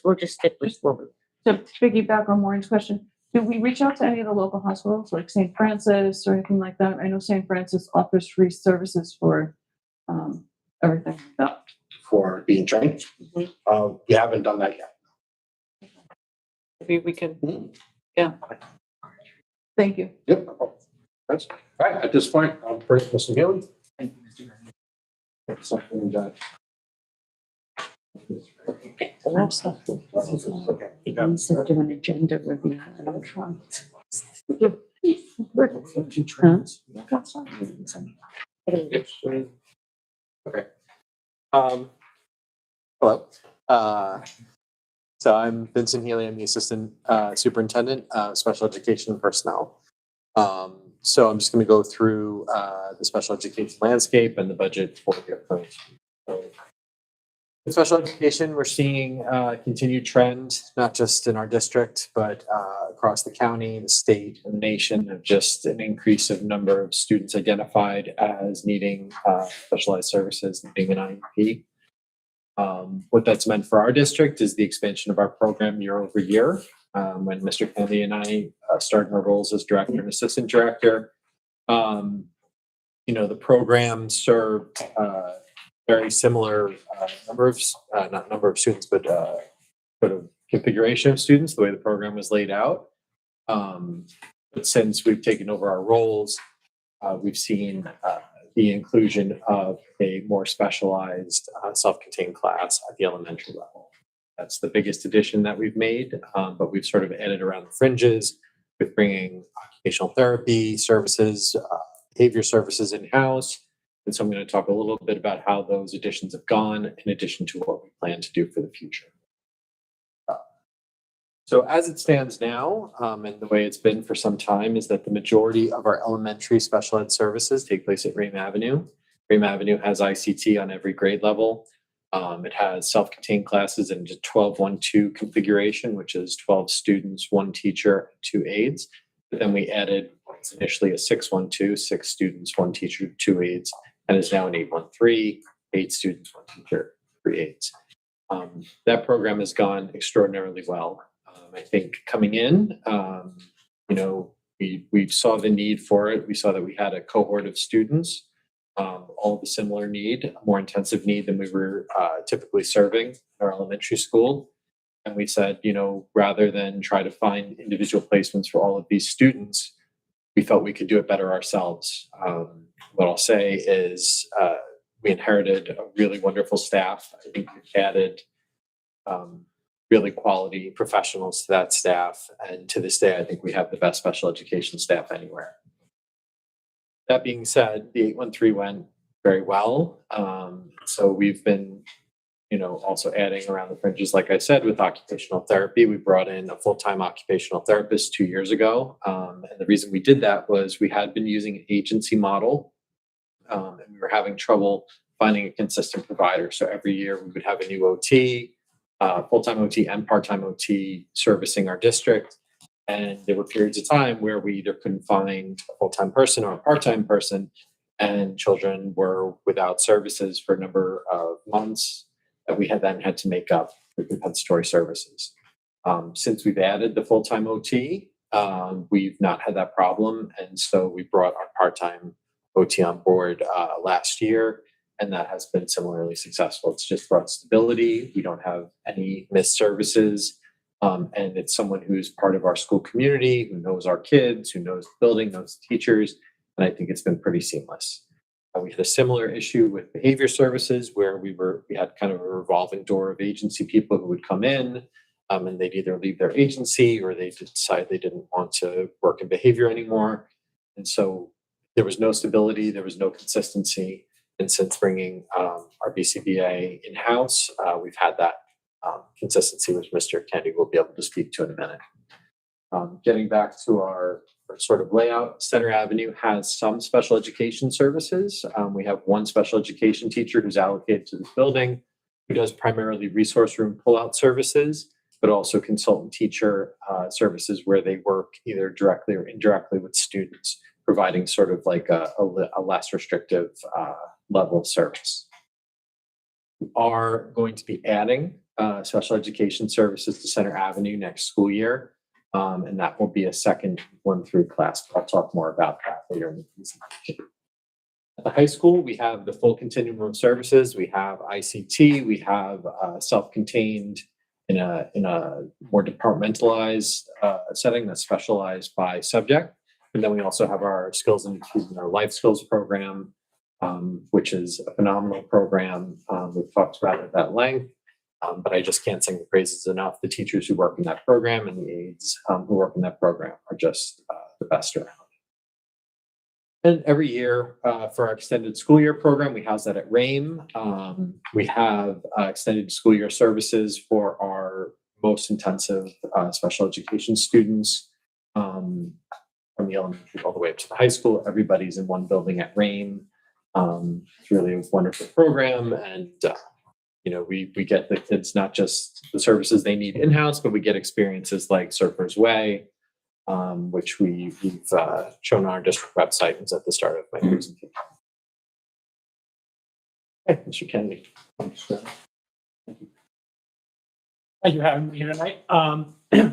we'll just stick with what we. To piggyback on Maureen's question, did we reach out to any of the local hospitals like St. Francis or anything like that? I know St. Francis offers free services for everything like that. For being trained. We haven't done that yet. Maybe we can, yeah. Thank you. Yep. That's, all right, at this point, I'm for Mr. Gillen. Something that. Okay. He said do an agenda review and I'm trying. Okay. Hello. So I'm Vincent Healy. I'm the assistant superintendent, special education personnel. So I'm just going to go through the special education landscape and the budget for the upcoming. So in special education, we're seeing continued trend, not just in our district, but across the county, the state, and the nation, of just an increase of number of students identified as needing specialized services, needing an IEP. What that's meant for our district is the expansion of our program year over year. When Mr. Kennedy and I started our roles as director and assistant director, the program served very similar number of, not number of students, but sort of configuration of students, the way the program was laid out. But since we've taken over our roles, we've seen the inclusion of a more specialized self-contained class at the elementary level. That's the biggest addition that we've made, but we've sort of added around the fringes with bringing occupational therapy services, behavior services in-house. And so I'm going to talk a little bit about how those additions have gone in addition to what we plan to do for the future. So as it stands now, and the way it's been for some time, is that the majority of our elementary special ed services take place at Ream Avenue. Ream Avenue has ICT on every grade level. It has self-contained classes in 12-1-2 configuration, which is 12 students, 1 teacher, 2 aides. But then we added what's initially a 6-1-2, 6 students, 1 teacher, 2 aides, and is now an 8-1-3, 8 students, 1 teacher, 3 aides. That program has gone extraordinarily well. I think coming in, we saw the need for it. We saw that we had a cohort of students, all of a similar need, a more intensive need than we were typically serving in our elementary school. And we said, rather than try to find individual placements for all of these students, we felt we could do it better ourselves. What I'll say is we inherited a really wonderful staff. I think we added really quality professionals to that staff. And to this day, I think we have the best special education staff anywhere. That being said, the 813 went very well. So we've been, also adding around the fringes, like I said, with occupational therapy. We brought in a full-time occupational therapist 2 years ago. And the reason we did that was we had been using an agency model, and we were having trouble finding a consistent provider. So every year we would have a new OT, full-time OT and part-time OT servicing our district. And there were periods of time where we either couldn't find a full-time person or a part-time person, and children were without services for a number of months that we had then had to make up with compensatory services. Since we've added the full-time OT, we've not had that problem. And so we brought our part-time OT on board last year. And that has been similarly successful. It's just brought stability. We don't have any missed services. And it's someone who's part of our school community, who knows our kids, who knows the building, knows the teachers. And I think it's been pretty seamless. We had a similar issue with behavior services where we had kind of a revolving door of agency people who would come in. And they'd either leave their agency or they decide they didn't want to work in behavior anymore. And so there was no stability, there was no consistency. And since bringing our BCBA in-house, we've had that consistency, which Mr. Kennedy will be able to speak to in a minute. Getting back to our sort of layout, Center Avenue has some special education services. We have one special education teacher who's allocated to this building, who does primarily resource room pullout services, but also consultant teacher services where they work either directly or indirectly with students, providing sort of like a less restrictive level of service. We are going to be adding special education services to Center Avenue next school year. And that will be a second 1-3 class. I'll talk more about that later in the presentation. At the high school, we have the full continuum of services. We have ICT. We have self-contained in a more departmentalized setting that's specialized by subject. And then we also have our skills and our life skills program, which is a phenomenal program. We've talked about it at length. But I just can't sing the praises enough. The teachers who work in that program and the aides who work in that program are just the best around. And every year for our extended school year program, we house that at RAIM. We have extended school year services for our most intensive special education students from the elementary all the way up to the high school. Everybody's in one building at RAIM. It's really a wonderful program, and we get the kids not just the services they need in-house, but we get experiences like Surfer's Way, which we've shown on our district website. It was at the start of my presentation. Okay, Mr. Kennedy. Thank you for having me here tonight.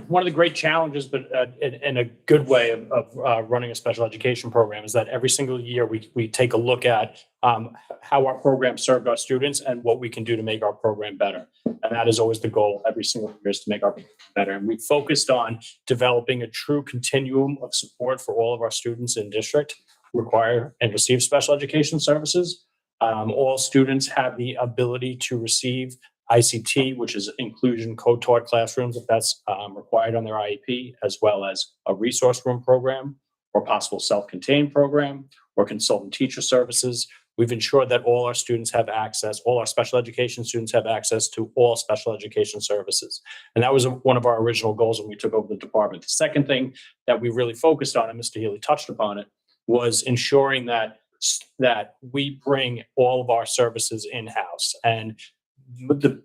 One of the great challenges, but in a good way of running a special education program, is that every single year we take a look at how our program served our students and what we can do to make our program better. And that is always the goal every single year, is to make our program better. And we focused on developing a true continuum of support for all of our students in district who require and receive special education services. All students have the ability to receive ICT, which is inclusion co-taught classrooms, if that's required on their IEP, as well as a resource room program or possible self-contained program or consultant teacher services. We've ensured that all our students have access, all our special education students have access to all special education services. And that was one of our original goals when we took over the department. The second thing that we really focused on, and Mr. Healy touched upon it, was ensuring that we bring all of our services in-house. And the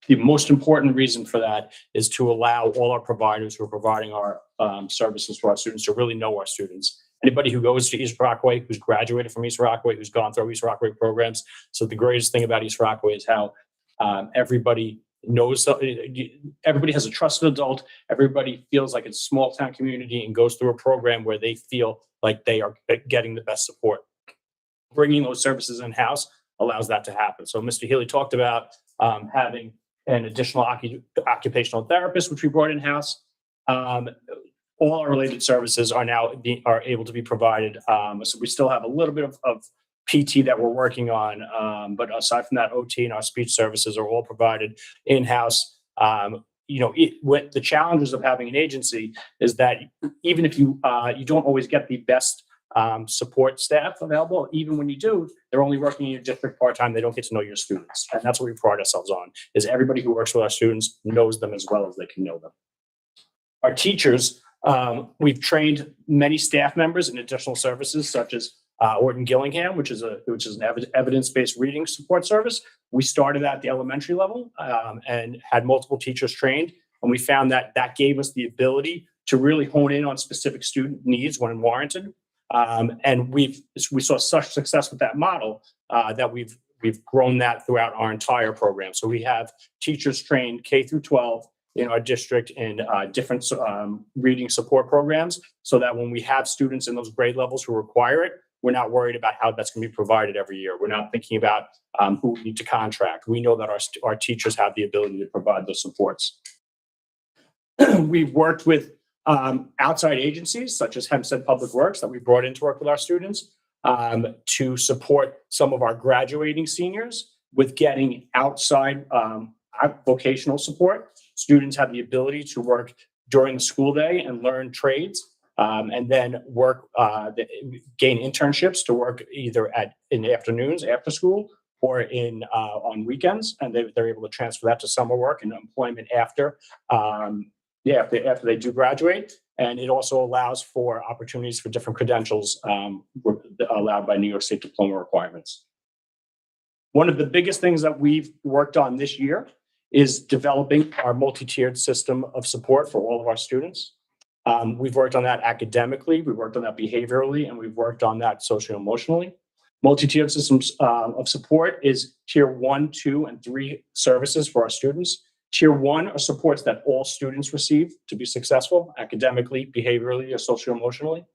most important reason for that is to allow all our providers who are providing our services to our students to really know our students. Anybody who goes to East Rockaway, who's graduated from East Rockaway, who's gone through East Rockaway programs. So the greatest thing about East Rockaway is how everybody knows, everybody has a trusted adult. Everybody feels like it's a small town community and goes through a program where they feel like they are getting the best support. Bringing those services in-house allows that to happen. So Mr. Healy talked about having an additional occupational therapist, which we brought in-house. All our related services are now able to be provided. So we still have a little bit of PT that we're working on. But aside from that, OT and our speech services are all provided in-house. What the challenges of having an agency is that even if you don't always get the best support staff available, even when you do, they're only working in your district part-time. They don't get to know your students. And that's what we pride ourselves on, is everybody who works with our students knows them as well as they can know them. Our teachers, we've trained many staff members in additional services such as Orton Gillingham, which is an evidence-based reading support service. We started at the elementary level and had multiple teachers trained. And we found that gave us the ability to really hone in on specific student needs when warranted. And we saw such success with that model that we've grown that throughout our entire program. So we have teachers trained K through 12 in our district in different reading support programs, so that when we have students in those grade levels who require it, we're not worried about how that's going to be provided every year. We're not thinking about who we need to contract. We know that our teachers have the ability to provide those supports. We've worked with outside agencies such as Hempstead Public Works that we brought in to work with our students to support some of our graduating seniors with getting outside vocational support. students have the ability to work during the school day and learn trades. And then gain internships to work either in the afternoons after school or on weekends, and they're able to transfer that to summer work and employment after they do graduate. And it also allows for opportunities for different credentials allowed by New York State diploma requirements. One of the biggest things that we've worked on this year is developing our multi-tiered system of support for all of our students. We've worked on that academically, we've worked on that behaviorally, and we've worked on that socio-emotionally. Multi-tiered systems of support is tier 1, 2, and 3 services for our students. Tier 1 are supports that all students receive to be successful academically, behaviorally, or socio-emotionally.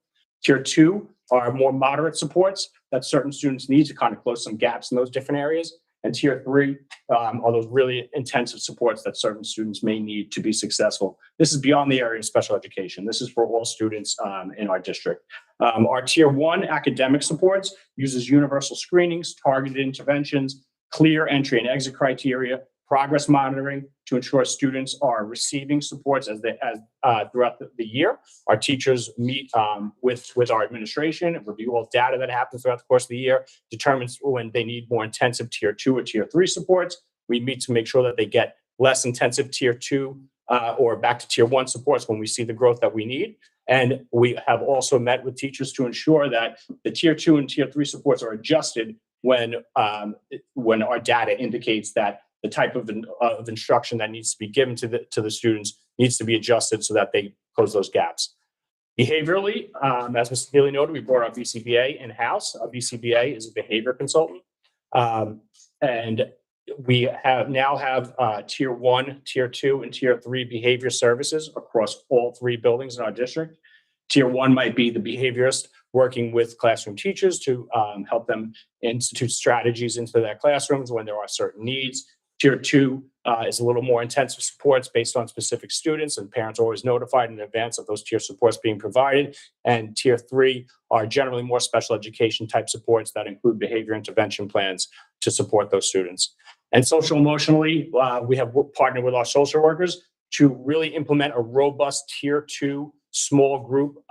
Tier 2 are more moderate supports that certain students need to kind of close some gaps in those different areas. And tier 3 are those really intensive supports that certain students may need to be successful. This is beyond the area of special education. This is for all students in our district. Our tier 1 academic supports uses universal screenings, targeted interventions, clear entry and exit criteria, progress monitoring to ensure students are receiving supports throughout the year. Our teachers meet with our administration and review all data that happens throughout the course of the year, determines when they need more intensive tier 2 or tier 3 supports. We meet to make sure that they get less intensive tier 2 or back to tier 1 supports when we see the growth that we need. And we have also met with teachers to ensure that the tier 2 and tier 3 supports are adjusted when our data indicates that the type of instruction that needs to be given to the students needs to be adjusted so that they close those gaps. Behaviorally, as Mr. Healy noted, we brought our BCBA in-house. Our BCBA is a behavior consultant. And we now have tier 1, tier 2, and tier 3 behavior services across all 3 buildings in our district. Tier 1 might be the behaviorist working with classroom teachers to help them institute strategies into their classrooms when there are certain needs. Tier 2 is a little more intensive supports based on specific students, and parents are always notified in advance of those tier supports being provided. And tier 3 are generally more special education type supports that include behavior intervention plans to support those students. And social emotionally, we have partnered with our social workers to really implement a robust tier 2 small group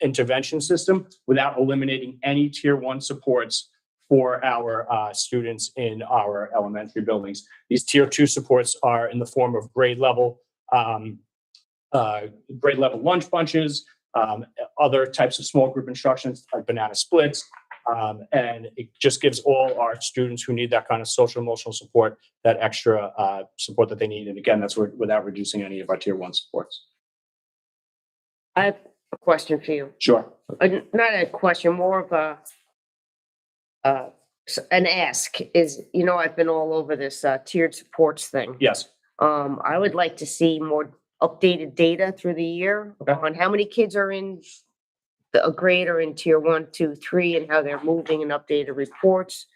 intervention system without eliminating any tier 1 supports for our students in our elementary buildings. These tier 2 supports are in the form of grade level lunch bunches, other types of small group instructions like banana splits, and it just gives all our students who need that kind of social emotional support that extra support that they need. And again, that's without reducing any of our tier 1 supports. I have a question for you. Sure. Not a question, more of an ask is, I've been all over this tiered supports thing. Yes. I would like to see more updated data through the year on how many kids are in a grade or in tier 1, 2, 3, and how they're moving, and updated reports.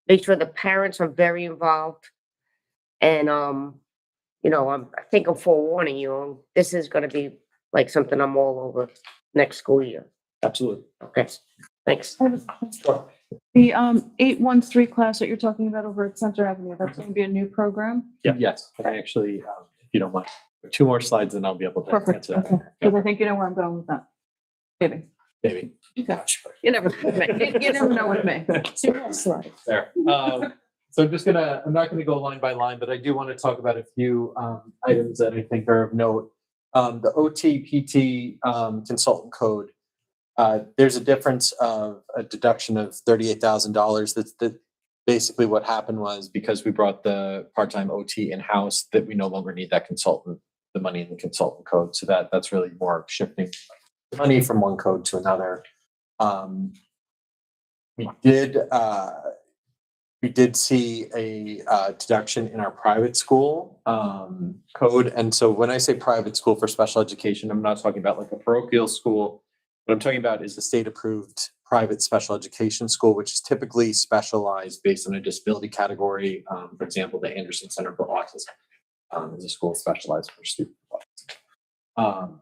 Make sure the parents are very involved. And, I think I'm forewarning you, this is going to be like something I'm all over next school year. Absolutely. Okay, thanks. The 813 class that you're talking about over at Center Avenue, that's going to be a new program? Yeah. Yes, I actually, if you don't mind, 2 more slides and I'll be able to Perfect, answer that. okay. Because I think you know where I'm going with that. Maybe. Maybe. Okay. You never know with me. Two more slides. There. So I'm not gonna go line by line, but I do want to talk about a few items that I think are of note. The OT-PT consultant code, there's a difference of a deduction of $38,000. That's basically what happened was because we brought the part-time OT in-house that we no longer need that consultant, the money in the consultant code. So that's really more shifting money from one code to another. We did see a deduction in our private school code. And so when I say private school for special education, I'm not talking about like a parochial school. What I'm talking about is the state approved private special education school, which is typically specialized based on a disability category. For example, the Anderson Center for Autism is a school specialized for students with autism.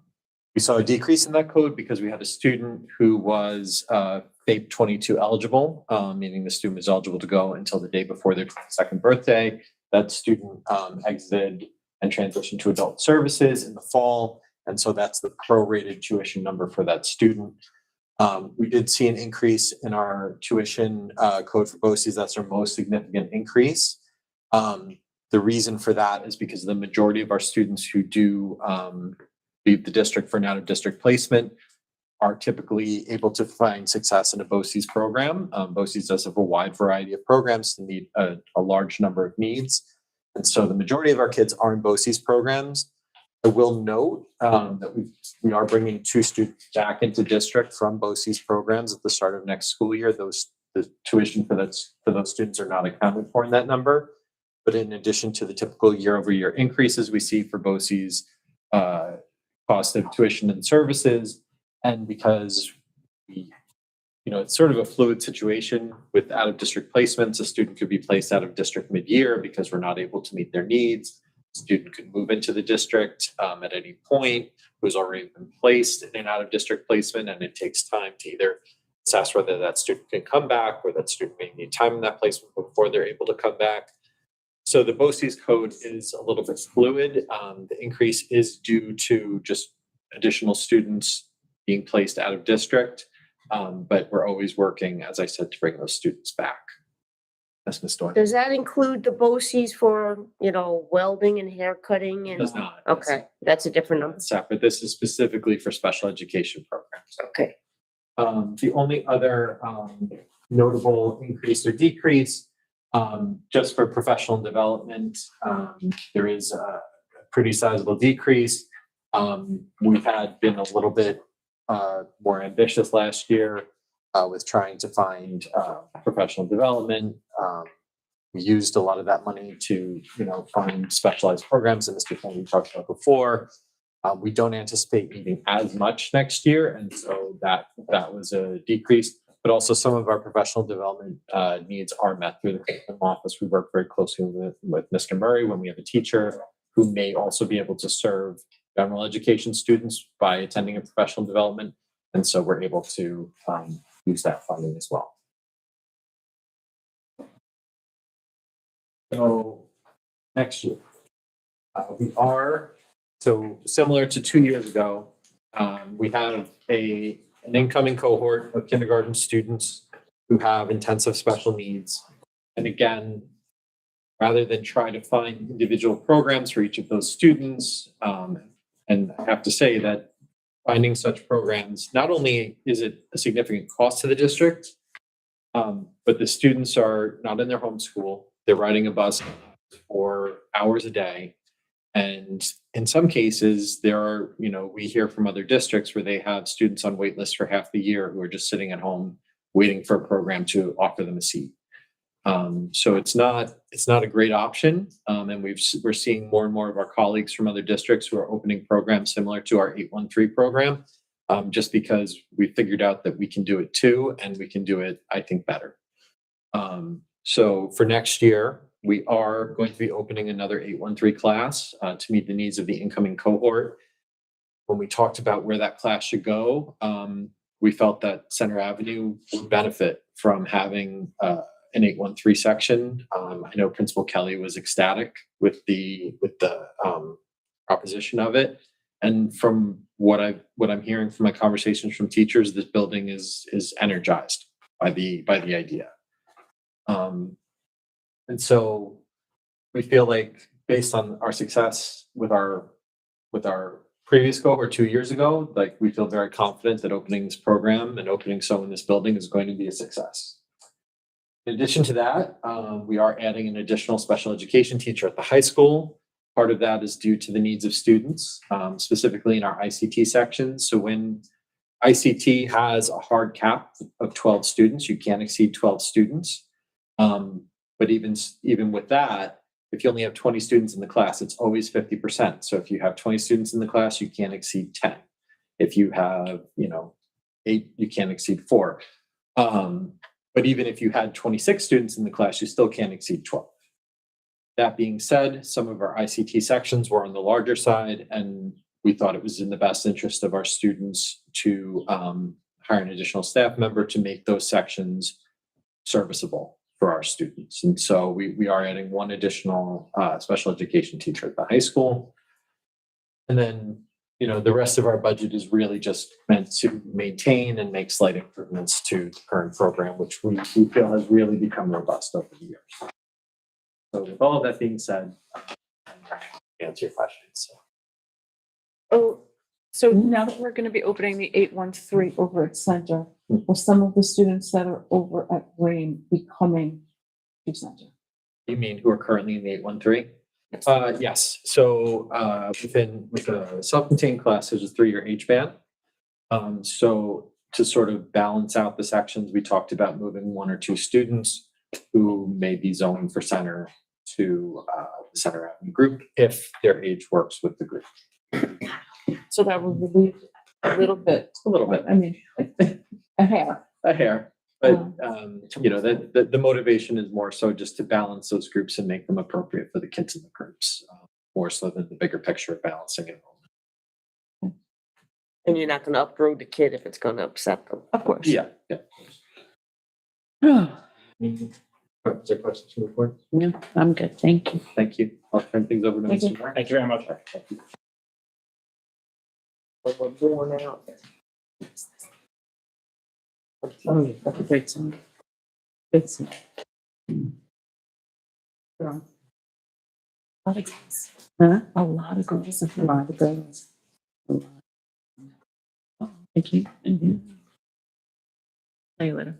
We saw a decrease in that code because we had a student who was FAPE 22 eligible, meaning the student was eligible to go until the day before their 22nd birthday. That student exited and transition to adult services in the fall. And so that's the prorated tuition number for that student. We did see an increase in our tuition code for BOCES. That's our most significant increase. The reason for that is because the majority of our students who do leave the district for an out-of-district placement are typically able to find success in a BOCES program. BOCES does have a wide variety of programs to meet a large number of needs. And so the majority of our kids are in BOCES programs. I will note that we are bringing 2 students back into district from BOCES programs at the start of next school year. The tuition for those students are not accounted for in that number. But in addition to the typical year-over-year increases we see for BOCES cost of tuition and services, and because it's sort of a fluid situation with out-of-district placements, a student could be placed out of district mid-year because we're not able to meet their needs. Student could move into the district at any point, who's already been placed in an out-of-district placement, and it takes time to either assess whether that student can come back or that student may need time in that placement before they're able to come back. So the BOCES code is a little bit fluid. The increase is due to just additional students being placed out of district, but we're always working, as I said, to bring those students back. That's Ms. Doyle. Does that include the BOCES for, welding and hair cutting and? Does not. Okay, that's a different number. Separate. This is specifically for special education programs. Okay. The only other notable increase or decrease, just for professional development, there is a pretty sizable decrease. We had been a little bit more ambitious last year with trying to find professional development. We used a lot of that money to, fund specialized programs, and this is what we talked about before. We don't anticipate needing as much next year, and so that was a decrease. But also some of our professional development needs are met through the curriculum office. We work very closely with Mr. Murray when we have a teacher who may also be able to serve general education students by attending a professional development, and so we're able to use that funding as well. So next year, we are, so similar to 2 years ago, we have an incoming cohort of kindergarten students who have intensive special needs. And again, rather than try to find individual programs for each of those students, and I have to say that finding such programs, not only is it a significant cost to the district, but the students are not in their home school. They're riding a bus for hours a day. And in some cases, there are, we hear from other districts where they have students on wait lists for half the year who are just sitting at home waiting for a program to offer them a seat. So it's not a great option. And we're seeing more and more of our colleagues from other districts who are opening programs similar to our 813 program, just because we figured out that we can do it too, and we can do it, I think, better. So for next year, we are going to be opening another 813 class to meet the needs of the incoming cohort. When we talked about where that class should go, we felt that Center Avenue would benefit from having an 813 section. I know Principal Kelly was ecstatic with the proposition of it. And from what I'm hearing from my conversations from teachers, this building is energized by the idea. And so we feel like, based on our success with our previous cohort 2 years ago, like, we feel very confident that opening this program and opening so in this building is going to be a success. In addition to that, we are adding an additional special education teacher at the high school. Part of that is due to the needs of students, specifically in our ICT sections. So when ICT has a hard cap of 12 students, you can't exceed 12 students. But even with that, if you only have 20 students in the class, it's always 50%. So if you have 20 students in the class, you can't exceed 10. If you have, 8, you can't exceed 4. But even if you had 26 students in the class, you still can't exceed 12. That being said, some of our ICT sections were on the larger side, and we thought it was in the best interest of our students to hire an additional staff member to make those sections serviceable for our students. And so we are adding one additional special education teacher at the high school. And then, you know, the rest of our budget is really just meant to maintain and make slight improvements to the current program, which we feel has really become robust over the years. So with all of that being said, answer your questions. So. Oh, So now that we're gonna be opening the 813 over at Center, will some of the students that are over at Rain be coming to Center? You mean who are currently in the 813? Yes. So with a self-contained class, there's a 3-year H band. So to sort of balance out the sections, we talked about moving 1 or 2 students who may be zoned for Center to the Center Avenue group if their age works with the group. So that would relieve a little bit. A little bit. I mean, a hair. A hair. But you know, the motivation is more so just to balance those groups and make them appropriate for the kids in the groups, more so than the bigger picture of balancing enrollment. and you're not gonna uproot the kid if it's gonna upset them. Of course. Yeah. Is there questions from the board? No, I'm good. Thank you. Thank you. I'll turn things over to Thank you. Mr. Moore. Thank you very much. Thank you. But we're born out. Oh, yeah, that's a great song. Good song. A lot of girls. Huh? A lot of girls. A lot of girls. A lot. Oh, thank you. Mhm. See you later.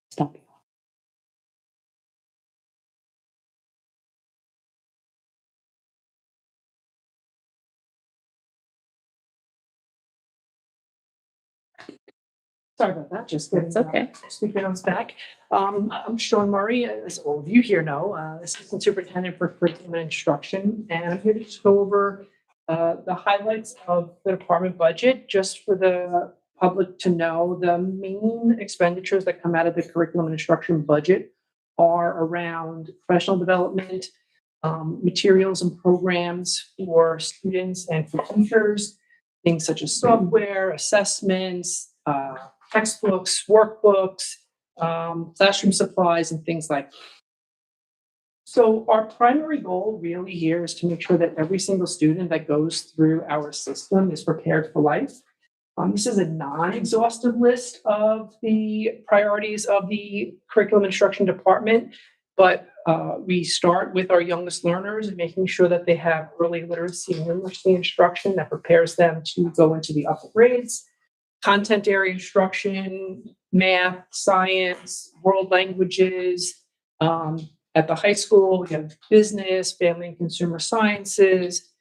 Stop. Sorry about that, just It's okay. speaking on back. I'm Sean Murray, as all of you here know, Assistant Superintendent for Curriculum and Instruction, and I'm here to just go over the highlights of the department budget, just for the public to know. The main expenditures that come out of the curriculum and instruction budget are around professional development, materials and programs for students and for teachers, things such as software, assessments, textbooks, workbooks, classroom supplies, and things like that. So our primary goal really here is to make sure that every single student that goes through our system is prepared for life. This is a non-exhaustive list of the priorities of the curriculum instruction department, but we start with our youngest learners and making sure that they have early literacy and numeracy instruction that prepares them to go into the upper grades. Content area instruction, math, science, world languages. At the high school, we have business, family and consumer sciences,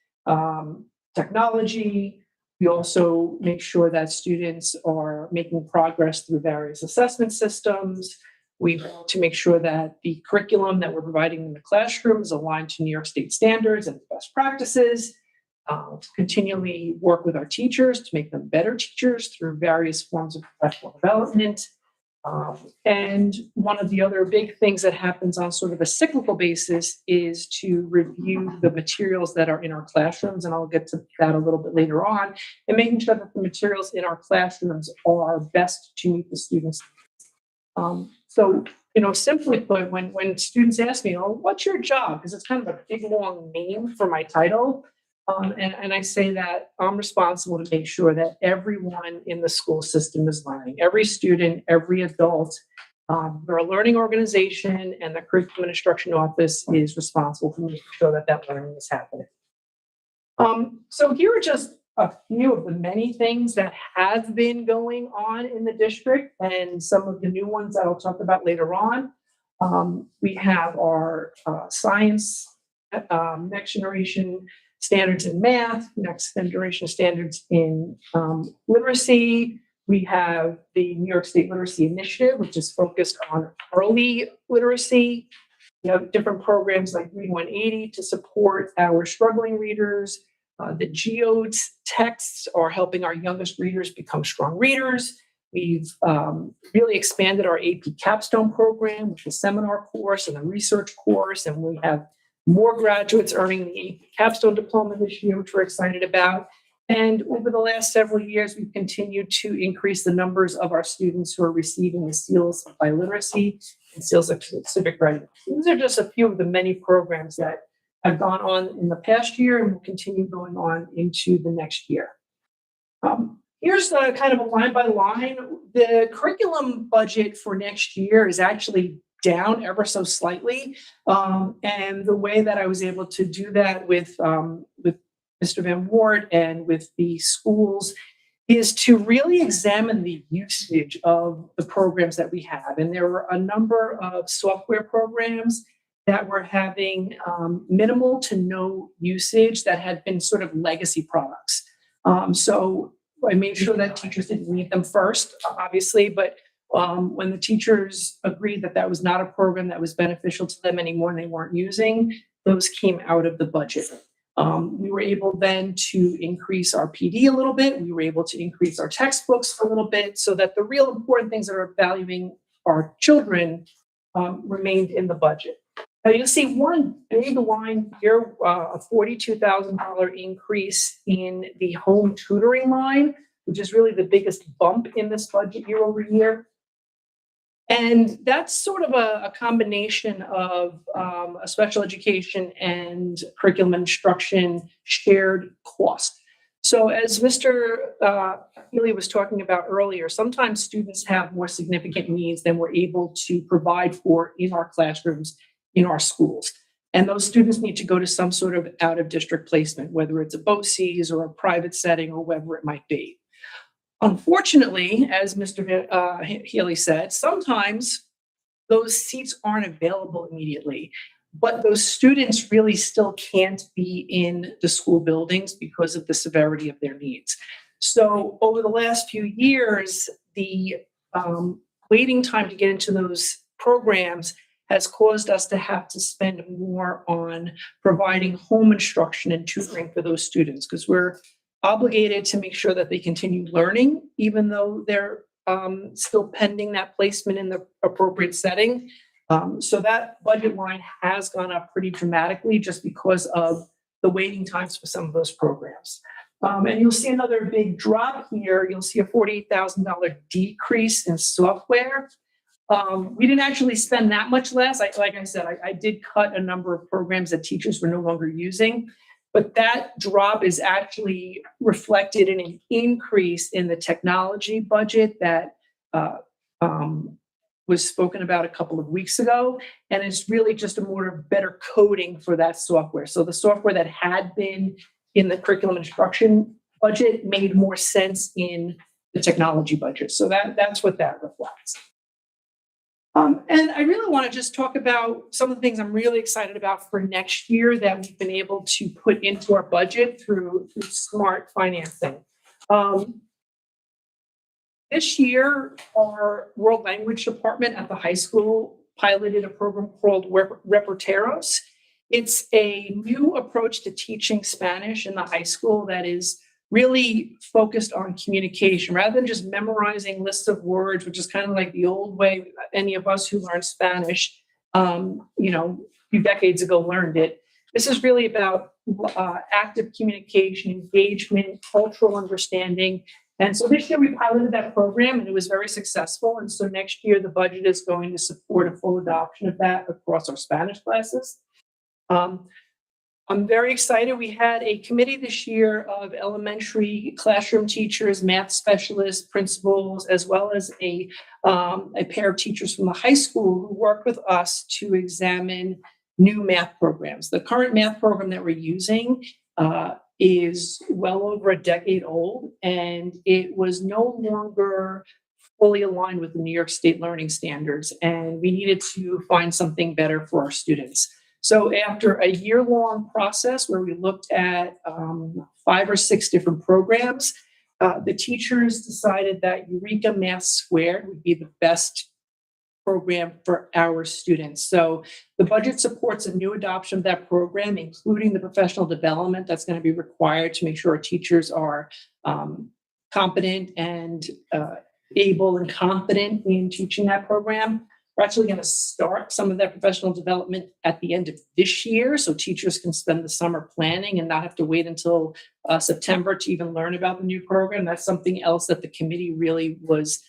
technology. We also make sure that students are making progress through various assessment systems. We want to make sure that the curriculum that we're providing in the classroom is aligned to New York State standards and best practices. Continually work with our teachers to make them better teachers through various forms of professional development. And one of the other big things that happens on sort of a cyclical basis is to review the materials that are in our classrooms, and I'll get to that a little bit later on, and making sure that the materials in our classrooms are best to meet the students' needs. So, you know, simply put, when students ask me, "Oh, what's your job?" Because it's kind of a big long name for my title. And I say that I'm responsible to make sure that everyone in the school system is learning. Every student, every adult. We're a learning organization, and the Curriculum and Instruction Office is responsible for making sure that that learning is happening. So here are just a few of the many things that have been going on in the district, and some of the new ones that I'll talk about later on. We have our science, next generation standards in math, next generation standards in literacy. We have the New York State Literacy Initiative, which is focused on early literacy. We have different programs like Read 180 to support our struggling readers. The GEODS texts are helping our youngest readers become strong readers. We've really expanded our AP Capstone program, which is a seminar course and a research course, and we have more graduates earning the capstone diploma this year, which we're excited about. And over the last several years, we've continued to increase the numbers of our students who are receiving the seals of biliteracy and seals of civic readiness. These are just a few of the many programs that have gone on in the past year and will continue going on into the next year. Here's the kind of a line by line. The curriculum budget for next year is actually down ever so slightly. And the way that I was able to do that with Mr. Van Wart and with the schools is to really examine the usage of the programs that we have. And there were a number of software programs that were having minimal to no usage that had been sort of legacy products. So I made sure that teachers didn't need them first, obviously, but when the teachers agreed that that was not a program that was beneficial to them anymore and they weren't using, those came out of the budget. We were able then to increase our PD a little bit. We were able to increase our textbooks a little bit so that the real important things that are valuing our children remained in the budget. Now you'll see one big line here, a $42,000 increase in the home tutoring line, which is really the biggest bump in this budget year over year. And that's sort of a combination of a special education and curriculum instruction shared cost. So as Mr. Healy was talking about earlier, sometimes students have more significant needs than we're able to provide for in our classrooms, in our schools. And those students need to go to some sort of out-of-district placement, whether it's a BOCES or a private setting or whatever it might be. Unfortunately, as Mr. Healy said, sometimes those seats aren't available immediately, but those students really still can't be in the school buildings because of the severity of their needs. So over the last few years, the waiting time to get into those programs has caused us to have to spend more on providing home instruction and tutoring for those students because we're obligated to make sure that they continue learning, even though they're still pending that placement in the appropriate setting. So that budget line has gone up pretty dramatically just because of the waiting times for some of those programs. And you'll see another big drop here. You'll see a $48,000 decrease in software. We didn't actually spend that much less. Like I said, I did cut a number of programs that teachers were no longer using. But that drop is actually reflected in an increase in the technology budget that was spoken about a couple of weeks ago. And it's really just a more better coding for that software. So the software that had been in the curriculum instruction budget made more sense in the technology budget. So that's what that reflects. And I really want to just talk about some of the things I'm really excited about for next year that we've been able to put into our budget through smart financing. This year, our world language department at the high school piloted a program called Reporteros. It's a new approach to teaching Spanish in the high school that is really focused on communication rather than just memorizing lists of words, which is kind of like the old way any of us who learned Spanish, a few decades ago learned it. This is really about active communication, engagement, cultural understanding. And so this year we piloted that program and it was very successful. And so next year the budget is going to support a full adoption of that across our Spanish classes. I'm very excited. We had a committee this year of elementary classroom teachers, math specialists, principals, as well as a pair of teachers from the high school who worked with us to examine new math programs. The current math program that we're using is well over a decade old, and it was no longer fully aligned with the New York State learning standards, and we needed to find something better for our students. So after a year-long process where we looked at 5 or 6 different programs, the teachers decided that Eureka Math Squared would be the best program for our students. So the budget supports a new adoption of that program, including the professional development that's going to be required to make sure our teachers are competent and able and confident in teaching that program. We're actually going to start some of that professional development at the end of this year, so teachers can spend the summer planning and not have to wait until September to even learn about the new program. That's something else that the committee really was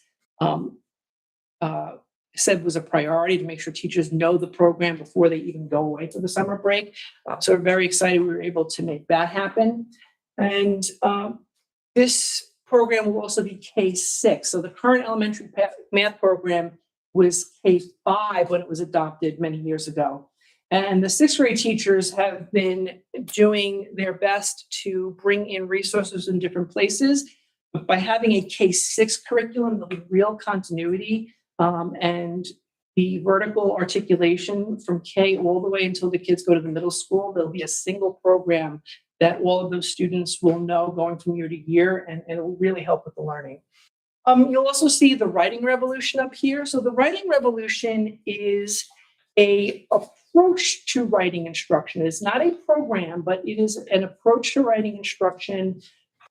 said was a priority, to make sure teachers know the program before they even go away for the summer break. So we're very excited we were able to make that happen. And this program will also be K-6. So the current elementary math program was K-5 when it was adopted many years ago. And the sixth grade teachers have been doing their best to bring in resources in different places. But by having a K-6 curriculum, there'll be real continuity and the vertical articulation from K all the way until the kids go to the middle school. There'll be a single program that all of those students will know going from year to year, and it will really help with the learning. You'll also see the writing revolution up here. So the writing revolution is an approach to writing instruction. It's not a program, but it is an approach to writing instruction,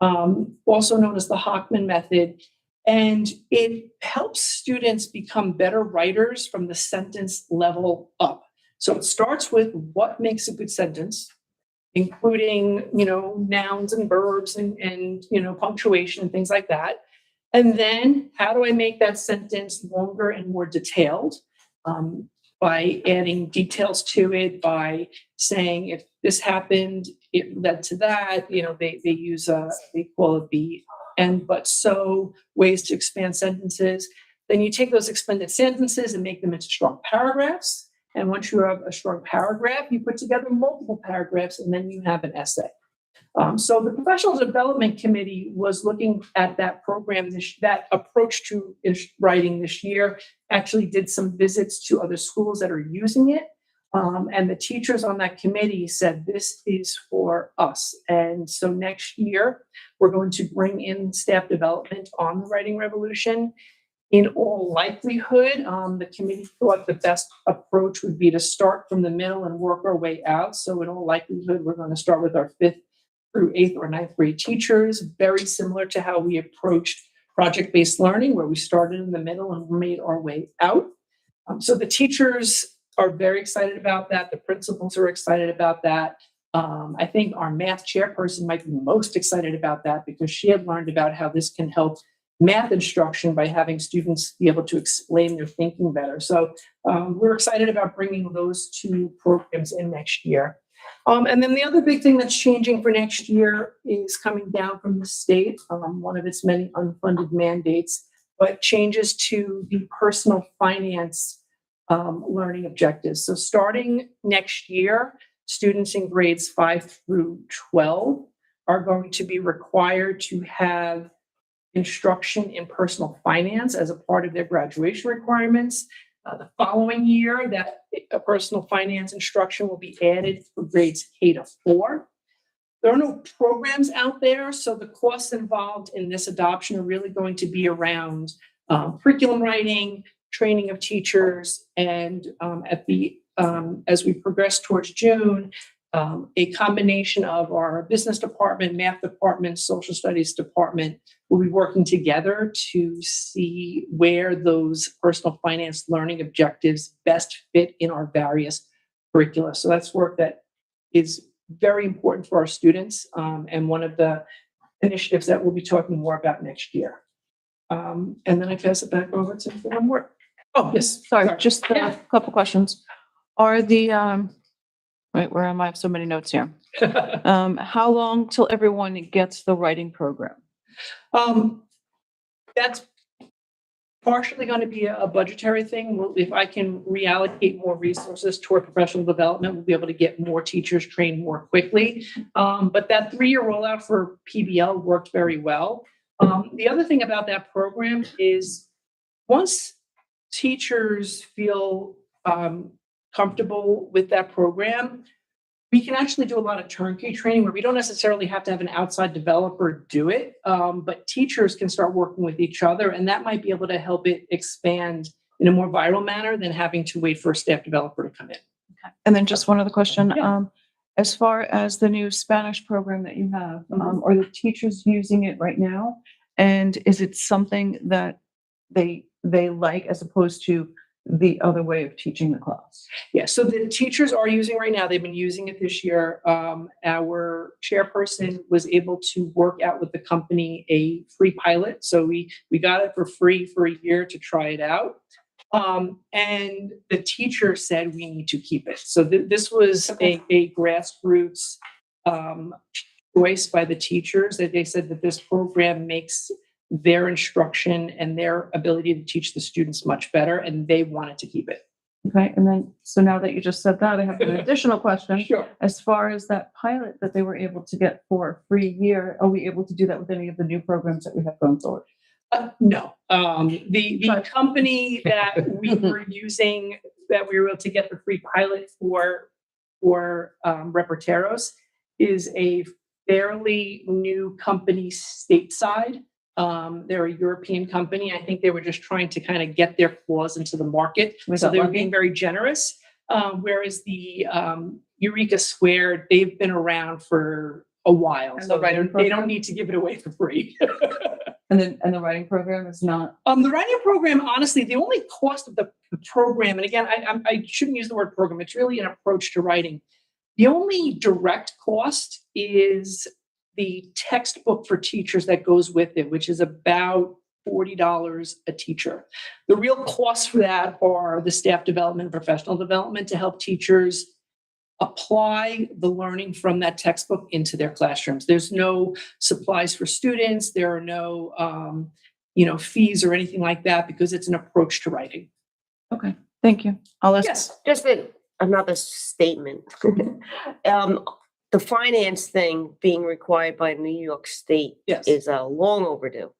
also known as the Hockman method. And it helps students become better writers from the sentence level up. So it starts with what makes a good sentence, including, nouns and verbs and punctuation and things like that. And then how do I make that sentence longer and more detailed? By adding details to it, by saying if this happened, it led to that. They use they call it the and but so ways to expand sentences. Then you take those expanded sentences and make them into strong paragraphs. And once you have a strong paragraph, you put together multiple paragraphs, and then you have an essay. So the Professional Development Committee was looking at that program, that approach to writing this year, actually did some visits to other schools that are using it. And the teachers on that committee said, this is for us. And so next year, we're going to bring in staff development on the writing revolution. In all likelihood, the committee thought the best approach would be to start from the middle and work our way out. So in all likelihood, we're going to start with our 5th through 8th or 9th grade teachers, very similar to how we approached project-based learning, where we started in the middle and made our way out. So the teachers are very excited about that. The principals are excited about that. I think our math chairperson might be most excited about that, because she had learned about how this can help math instruction by having students be able to explain their thinking better. So we're excited about bringing those two programs in next year. And then the other big thing that's changing for next year is coming down from the state, one of its many unfunded mandates, but changes to the personal finance learning objectives. So starting next year, students in grades 5 through 12 are going to be required to have instruction in personal finance as a part of their graduation requirements. The following year, that personal finance instruction will be added for grades K to 4. There are no programs out there, so the costs involved in this adoption are really going to be around curriculum writing, training of teachers, and as we progress towards June, a combination of our business department, math department, social studies department will be working together to see where those personal finance learning objectives best fit in our various curricula. So that's work that is very important for our students, and one of the initiatives that we'll be talking more about next year. And then I pass it back over to one more. Oh, yes. Sorry, just a Yeah. couple questions. Are the, wait, where am I? I have so many notes here. How long till everyone gets the writing program? That's partially going to be a budgetary thing. If I can reallocate more resources toward professional development, we'll be able to get more teachers trained more quickly. But that 3-year rollout for PBL worked very well. The other thing about that program is once teachers feel comfortable with that program, we can actually do a lot of turnkey training where we don't necessarily have to have an outside developer do it, but teachers can start working with each other, and that might be able to help it expand in a more viral manner than having to wait for a staff developer to come in. Okay. And then just one other question. Yeah. As far as the new Spanish program that you have, are the teachers using it right now? And is it something that they like, as opposed to the other way of teaching the class? Yeah, so the teachers are using right now, they've been using it this year. Our chairperson was able to work out with the company a free pilot. So we got it for free for a year to try it out. And the teacher said we need to keep it. So this was a grassroots choice by the teachers, that they said that this program makes their instruction and their ability to teach the students much better, and they wanted to keep it. Okay, and then, so now that you just said that, I have an additional question. Sure. As far as that pilot that they were able to get for a free year, are we able to do that with any of the new programs that we have going forward? No, the company that we were using, that we were able to get the free pilot for Reporteros, is a fairly new company stateside. They're a European company. I think they were just trying to kind of get their claws into the market. So they were being very generous. Whereas the Eureka Squared, they've been around for a while. And So the writing they don't program? need to give it away for free. And the writing program is not, The writing program, honestly, the only cost of the program, and again, I shouldn't use the word program, it's really an approach to writing. The only direct cost is the textbook for teachers that goes with it, which is about $40 a teacher. The real costs for that are the staff development and professional development to help teachers apply the learning from that textbook into their classrooms. There's no supplies for students. There are no, fees or anything like that, because it's an approach to writing. okay, thank you. I'll ask. Yes. Just another statement. The finance thing being required by New York State Yes. is long overdue.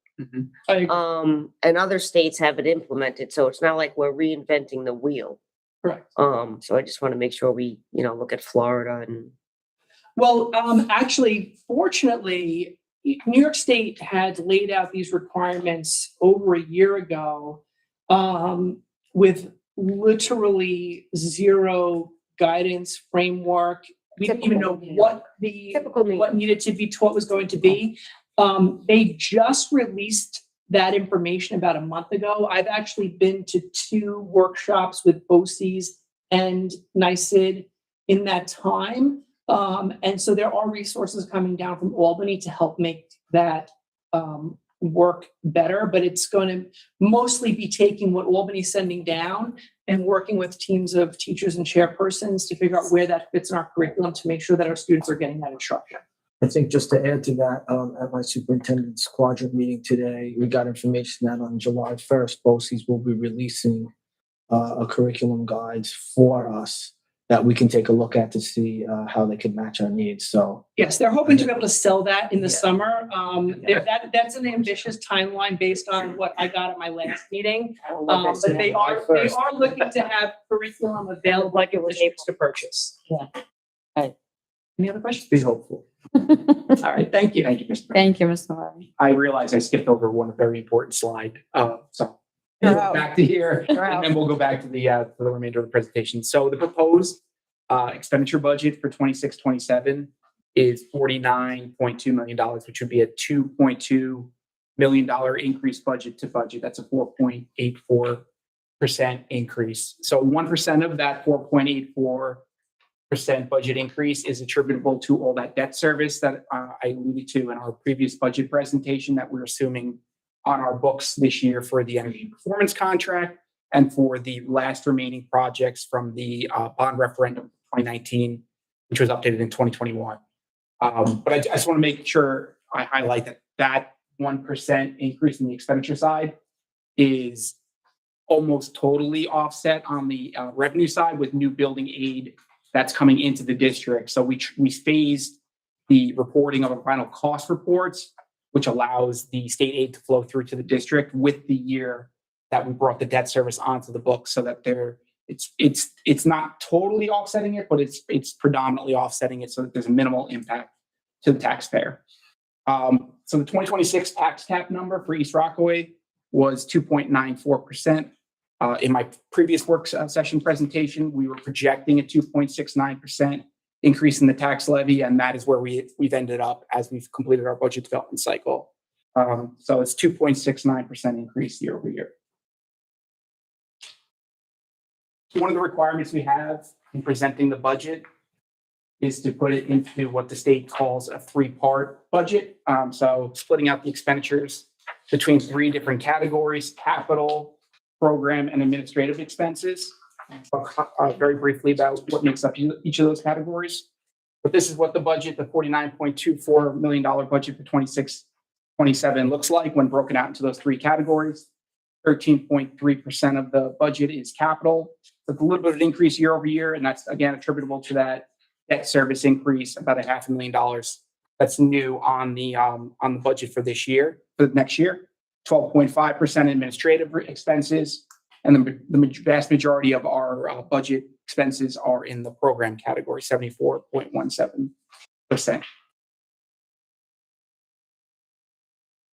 I agree. And other states have it implemented, so it's not like we're reinventing the wheel. Correct. So I just want to make sure we, look at Florida and. Well, actually, fortunately, New York State had laid out these requirements over a year ago, with literally zero guidance framework. We didn't even know what Typical me. what needed to be taught was going to be. They just released that information about a month ago. I've actually been to 2 workshops with BOCES and NYSID in that time. And so there are resources coming down from Albany to help make that work better, but it's going to mostly be taking what Albany's sending down and working with teams of teachers and chairpersons to figure out where that fits in our curriculum to make sure that our students are getting that instruction. I think just to add to that, at my superintendent's quadrant meeting today, we got information that on July 1st, BOCES will be releasing a curriculum guides for us that we can take a look at to see how they can match our needs. So Yes, they're hoping to be able to sell that in the Yeah. summer. That's an ambitious timeline based on what I got at my last meeting. But they are looking to have curriculum available Like it was districts to purchase. Yeah. Right. Any other questions? be hopeful. All right, thank you. Thank you, Mr. Thank you, Mr. Murray. I realize I skipped over one very important slide. So You're out. back to here, You're and out. then we'll go back to the remainder of the presentation. So the proposed expenditure budget for 26-27 is $49.2 million, which would be a $2.2 million increase budget to budget. That's a 4.84% increase. So 1% of that 4.84% budget increase is attributable to all that debt service that I alluded to in our previous budget presentation that we're assuming on our books this year for the energy performance contract and for the last remaining projects from the bond referendum of 2019, which was updated in 2021. But I just want to make sure I highlight that 1% increase in the expenditure side is almost totally offset on the revenue side with new building aid that's coming into the district. So we phased the reporting of our final cost reports, which allows the state aid to flow through to the district with the year that we brought the debt service onto the books, so that it's not totally offsetting it, but it's predominantly offsetting it so that there's a minimal impact to the taxpayer. So the 2026 tax cap number for East Rockaway was 2.94%. In my previous work session presentation, we were projecting a 2.69% increase in the tax levy, and that is where we've ended up as we've completed our budget development cycle. So it's 2.69% increase year over year. One of the requirements we have in presenting the budget is to put it into what the state calls a three-part budget. So splitting out the expenditures between three different categories: capital, program, and administrative expenses. I'll very briefly about what makes up each of those categories. But this is what the budget, the $49.24 million budget for 26-27 looks like when broken out into those three categories. 13.3% of the budget is capital. It's a little bit of an increase year over year, and that's again attributable to that debt service increase, about $500,000. That's new on the budget for this year, for the next year. 12.5% administrative expenses, and the vast majority of our budget expenses are in the program category, 74.17%.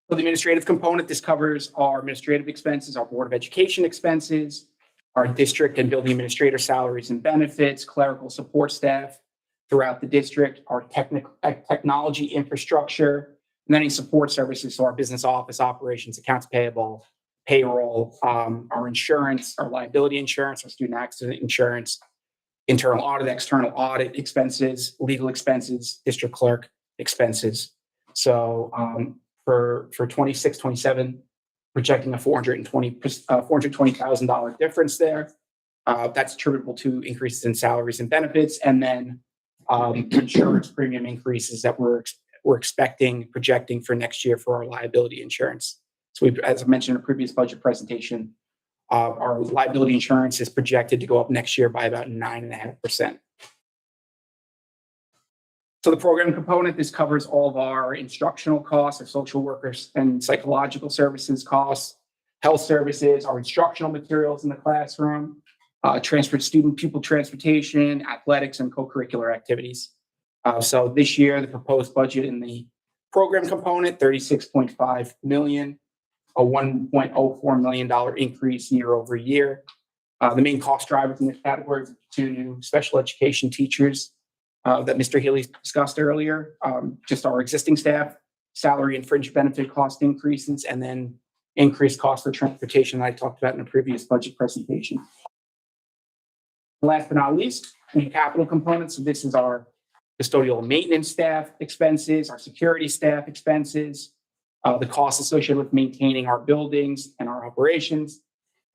For the administrative component, this covers our administrative expenses, our Board of Education expenses, our district and building administrator salaries and benefits, clerical support staff throughout the district, our technology infrastructure, and any support services, so our business office operations, accounts payable, payroll, our insurance, our liability insurance, our student accident insurance, internal audit, external audit expenses, legal expenses, district clerk expenses. So for 26-27, projecting a $420,000 difference there. That's attributable to increases in salaries and benefits, and then insurance premium increases that we're projecting for next year for our liability insurance. So we, as I mentioned in a previous budget presentation, our liability insurance is projected to go up next year by about 9.5%. So the program component, this covers all of our instructional costs, our social workers and psychological services costs, health services, our instructional materials in the classroom, pupil transportation, athletics, and co-curricular activities. So this year, the proposed budget in the program component, $36.5 million, a $1.04 million increase year over year. The main cost drivers in this category are two new special education teachers that Mr. Healy discussed earlier, just our existing staff, salary and fringe benefit cost increases, and then increased cost for transportation that I talked about in a previous budget presentation. Last but not least, the capital components. So this is our custodial maintenance staff expenses, our security staff expenses, the costs associated with maintaining our buildings and our operations,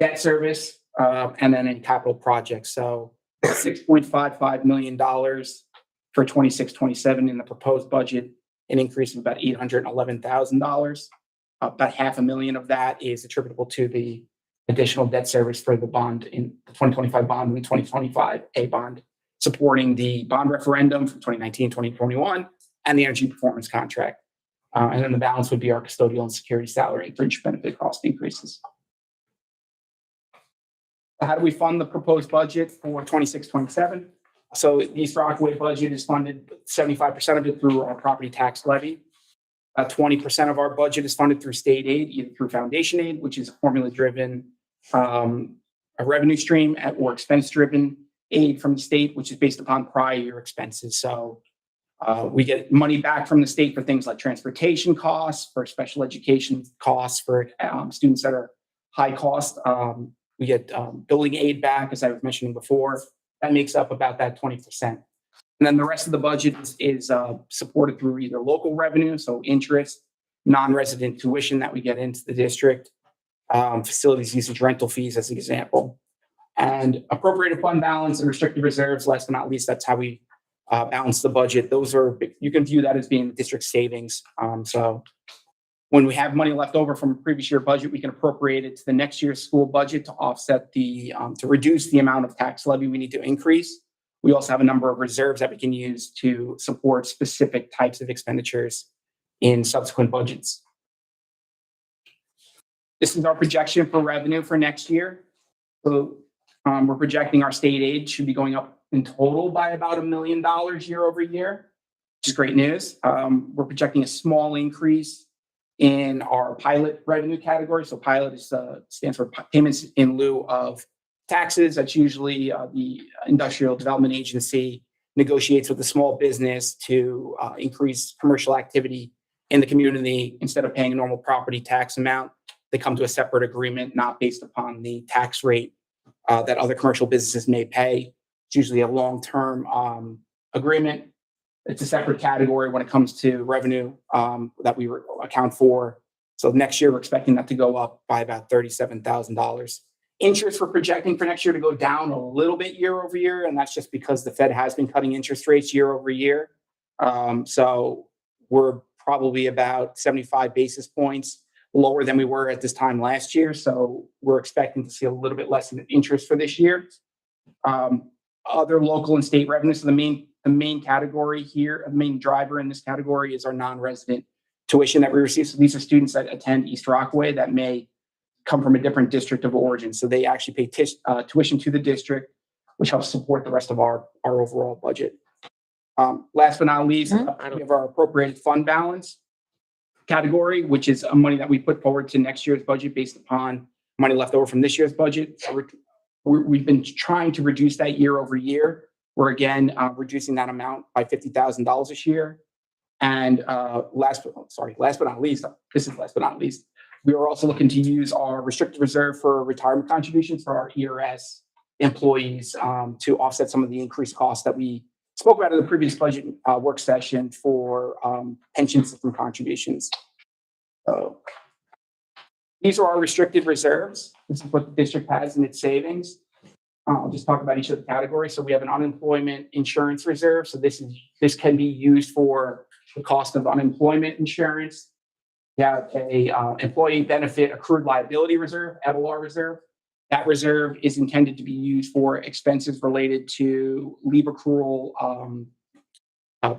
debt service, and then any capital projects. So $6.55 million for 26-27 in the proposed budget, an increase of about $811,000. About $500,000 of that is attributable to the additional debt service for the bond in the 2025 bond and the 2025 A bond, supporting the bond referendum from 2019-2021 and the energy performance contract. And then the balance would be our custodial and security salary and fringe benefit cost increases. How do we fund the proposed budget for 26-27? So the East Rockaway budget is funded 75% of it through our property tax levy. 20% of our budget is funded through state aid, either through foundation aid, which is a formula-driven a revenue stream, or expense-driven aid from the state, which is based upon prior year expenses. So we get money back from the state for things like transportation costs, for special education costs, for students that are high cost. We get building aid back, as I was mentioning before. That makes up about that 20%. And then the rest of the budget is supported through either local revenue, so interest, non-resident tuition that we get into the district, facilities usage rental fees as an example, and appropriated fund balance and restricted reserves. Last but not least, that's how we balance the budget. Those are, you can view that as being the district savings. So when we have money left over from a previous year budget, we can appropriate it to the next year's school budget to offset to reduce the amount of tax levy we need to increase. We also have a number of reserves that we can use to support specific types of expenditures in subsequent budgets. This is our projection for revenue for next year. So we're projecting our state aid should be going up in total by about $1 million year over year, which is great news. We're projecting a small increase in our pilot revenue category. So pilot stands for payments in lieu of taxes. That's usually the Industrial Development Agency negotiates with the small business to increase commercial activity in the community. Instead of paying a normal property tax amount, they come to a separate agreement, not based upon the tax rate that other commercial businesses may pay. It's usually a long-term agreement. It's a separate category when it comes to revenue that we account for. So next year, we're expecting that to go up by about $37,000. Interest we're projecting for next year to go down a little bit year over year, and that's just because the Fed has been cutting interest rates year over year. So we're probably about 75 basis points lower than we were at this time last year. So we're expecting to see a little bit less in interest for this year. Other local and state revenues. So the main category here, the main driver in this category is our non-resident tuition that we receive. So these are students that attend East Rockaway that may come from a different district of origin. So they actually pay tuition to the district, which helps support the rest of our overall budget. Last but not least, we have our appropriated fund balance category, which is money that we put forward to next year's budget based upon money left over from this year's budget. So we've been trying to reduce that year over year. We're again reducing that amount by $50,000 this year. And last but not least, we are also looking to use our restricted reserve for retirement contributions for our ERS employees to offset some of the increased costs that we spoke about in the previous budget work session for pension system contributions. So these are our restricted reserves. This is what the district has in its savings. I'll just talk about each of the categories. So we have an unemployment insurance reserve. So this can be used for the cost of unemployment insurance. We have a employee benefit accrued liability reserve, EBLR reserve. That reserve is intended to be used for expenses related to leave accrual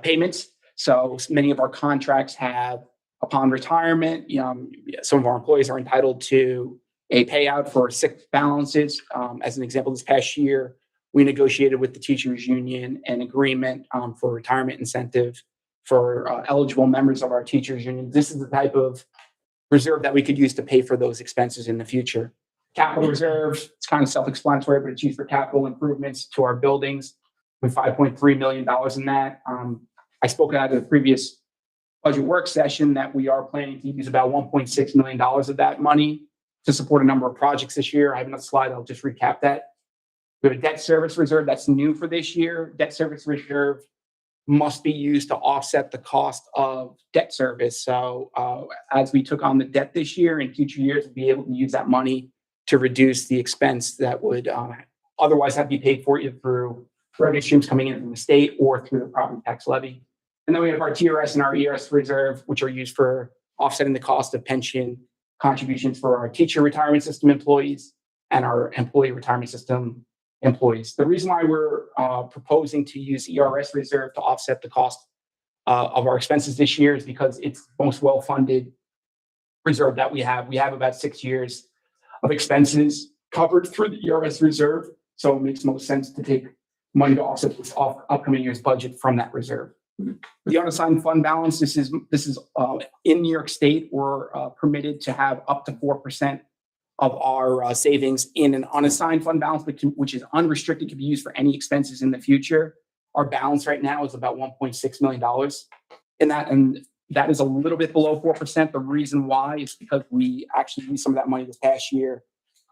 payments. So many of our contracts have, upon retirement, some of our employees are entitled to a payout for sick balances. As an example, this past year, we negotiated with the teachers union an agreement for retirement incentive for eligible members of our teachers union. This is the type of reserve that we could use to pay for those expenses in the future. Capital reserves, it's kind of self-explanatory, but it's used for capital improvements to our buildings with $5.3 million in that. I spoke out of the previous budget work session that we are planning to use about $1.6 million of that money to support a number of projects this year. I have another slide, I'll just recap that. We have a debt service reserve that's new for this year. Debt service reserve must be used to offset the cost of debt service. So as we took on the debt this year, in future years, we'll be able to use that money to reduce the expense that would otherwise have to be paid for either through revenue streams coming in from the state or through the property tax levy. And then we have our TRS and our ERS reserve, which are used for offsetting the cost of pension contributions for our teacher retirement system employees and our employee retirement system employees. The reason why we're proposing to use ERS reserve to offset the cost of our expenses this year is because it's the most well-funded reserve that we have. We have about 6 years of expenses covered through the ERS reserve. So it makes most sense to take money to offset this upcoming year's budget from that reserve. The unassigned fund balance, this is in New York State, we're permitted to have up to 4% of our savings in an unassigned fund balance, which is unrestricted, can be used for any expenses in the future. Our balance right now is about $1.6 million in that, and that is a little bit below 4%. The reason why is because we actually used some of that money this past year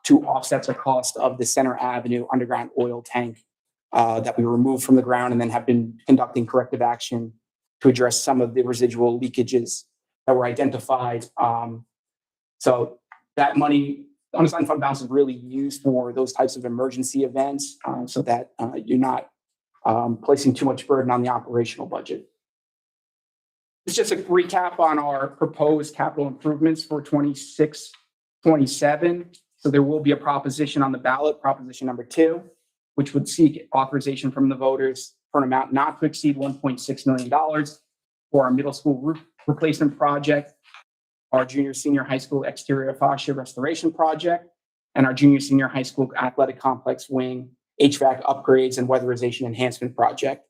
to offset the cost of the Center Avenue underground oil tank that we removed from the ground and then have been conducting corrective action to address some of the residual leakages that were identified. So that money, unassigned fund balance, is really used for those types of emergency events so that you're not placing too much burden on the operational budget. It's just a recap on our proposed capital improvements for 26, 27. So there will be a proposition on the ballot, proposition number 2, which would seek authorization from the voters for an amount not to exceed $1.6 million for our middle school roof replacement project, our junior senior high school exterior fascia restoration project, and our junior senior high school athletic complex wing HVAC upgrades and weatherization enhancement project.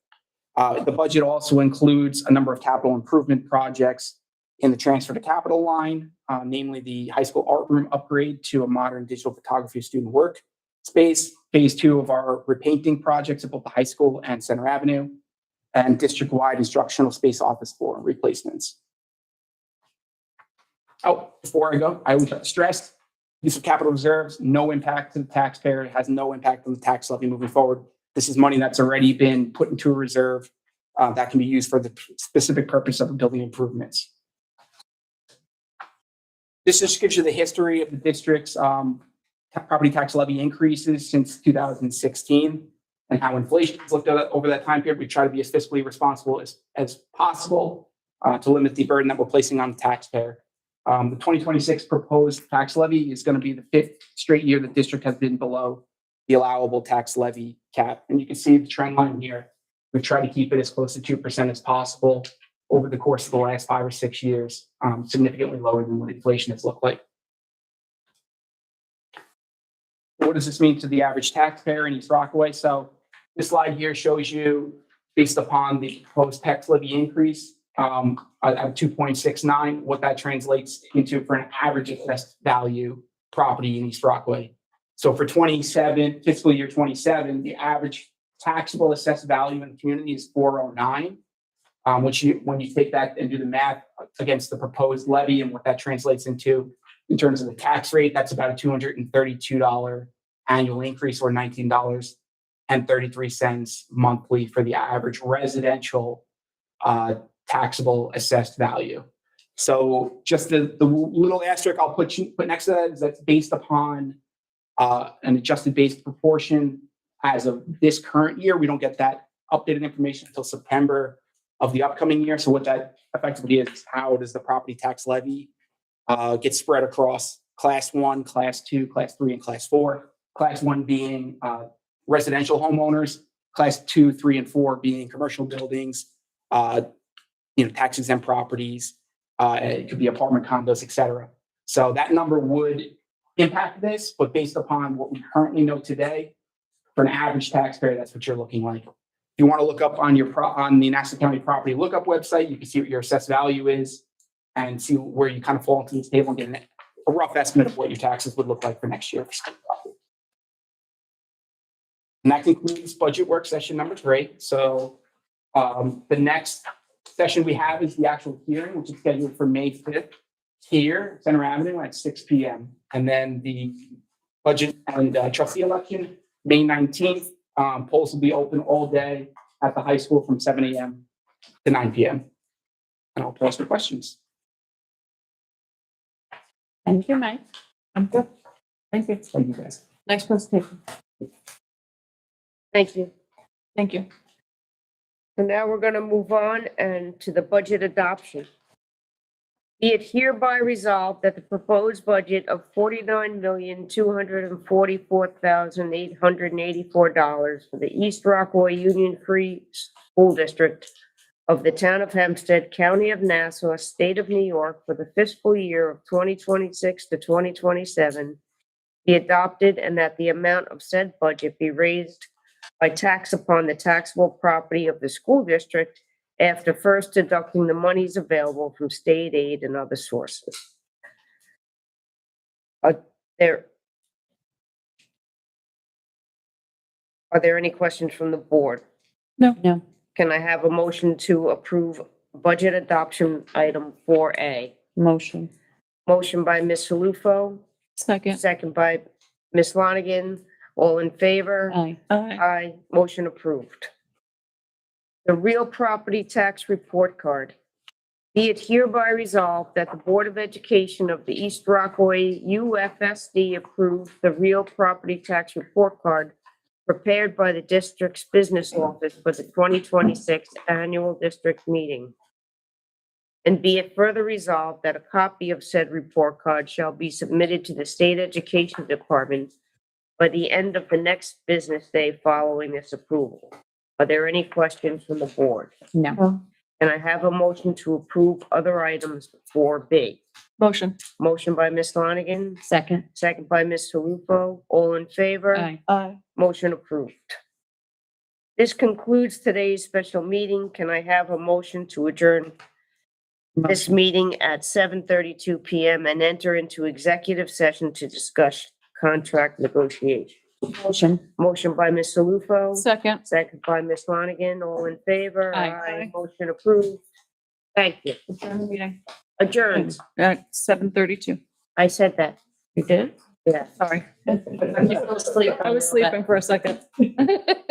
The budget also includes a number of capital improvement projects in the transfer to capital line, namely the high school art room upgrade to a modern digital photography student work space, phase 2 of our repainting projects at both the high school and Center Avenue, and district-wide instructional space office floor replacements. Oh, before I go, I would stress Use of capital reserves, no impact to the taxpayer, it has no impact on the tax levy moving forward. This is money that's already been put into a reserve that can be used for the specific purpose of building improvements. This just gives you the history of the district's property tax levy increases since 2016 and how inflation has looked at over that time period. We try to be as fiscally responsible as possible to limit the burden that we're placing on the taxpayer. The 2026 proposed tax levy is going to be the 5th straight year the district has been below the allowable tax levy cap. And you can see the trend line here. We've tried to keep it as close to 2% as possible over the course of the last 5 or 6 years, significantly lower than what inflation has looked like. What does this mean to the average taxpayer in East Rockaway? So this slide here shows you, based upon the proposed tax levy increase at 2.69, what that translates into for an average assessed value property in East Rockaway. So for fiscal year 27, the average taxable assessed value in the community is 409, which when you take that and do the math against the proposed levy and what that translates into in terms of the tax rate, that's about a $232 annual increase, or $19.33 monthly for the average residential taxable assessed value. So just the little asterisk I'll put next to that is that's based upon an adjusted base proportion as of this current year. We don't get that updated information until September of the upcoming year. So what that effectively is how does the property tax levy get spread across class 1, class 2, class 3, and class 4. Class 1 being residential homeowners, class 2, 3, and 4 being commercial buildings, tax exempt properties. It could be apartment condos, et cetera. So that number would impact this, but based upon what we currently know today, for an average taxpayer, that's what you're looking like. If you want to look up on the Nassau County Property Lookup website, you can see what your assessed value is and see where you kind of fall into this table and get a rough estimate of what your taxes would look like for next year. And that concludes budget work session number 3. So the next session we have is the actual hearing, which is scheduled for May 5th here, Center Avenue at 6 p.m. And then the budget and trustee election, May 19th. Polls will be open all day at the high school from 7 a.m. to 9 p.m. And I'll pause for questions. Thank you, Mike. I'm good. Thank you. Thank you, guys. Next presentation. Thank you. Thank you. So now we're going to move on and to the budget adoption. Be it hereby resolved that the proposed budget of $49,244,884 for the East Rockaway Union Free School District of the Town of Hempstead, County of Nassau, State of New York for the fiscal year of 2026 to 2027 be adopted, and that the amount of said budget be raised by tax upon the taxable property of the school district after first deducting the monies available from state aid and other sources. Are there any questions from the board? No. Can I have a motion to approve budget adoption item 4A? Motion. Motion by Ms. Salufo, Second. second by Ms. Lonigan. All in favor? Aye. Aye. Aye, motion approved. The real property tax report card. Be it hereby resolved that the Board of Education of the East Rockaway UFSD approve the real property tax report card prepared by the district's business office for the 2026 annual district meeting. And be it further resolved that a copy of said report card shall be submitted to the State Education Department by the end of the next business day following this approval. Are there any questions from the board? No. Can I have a motion to approve other items 4B? Motion. Motion by Ms. Lonigan, Second. second by Ms. Salufo. All in favor? Aye. Aye. Motion approved. This concludes today's special meeting. Can I have a motion to adjourn this meeting at 7:32 p.m. and enter into executive session to discuss contract negotiation? Motion. Motion by Ms. Salufo. Second. Second by Ms. Lonigan. All in favor? Aye. Motion approved. Thank you. Adjourn the meeting Adjourned. at 7:32. I said that. You did? Yeah. Sorry. I was I was sleeping for a second.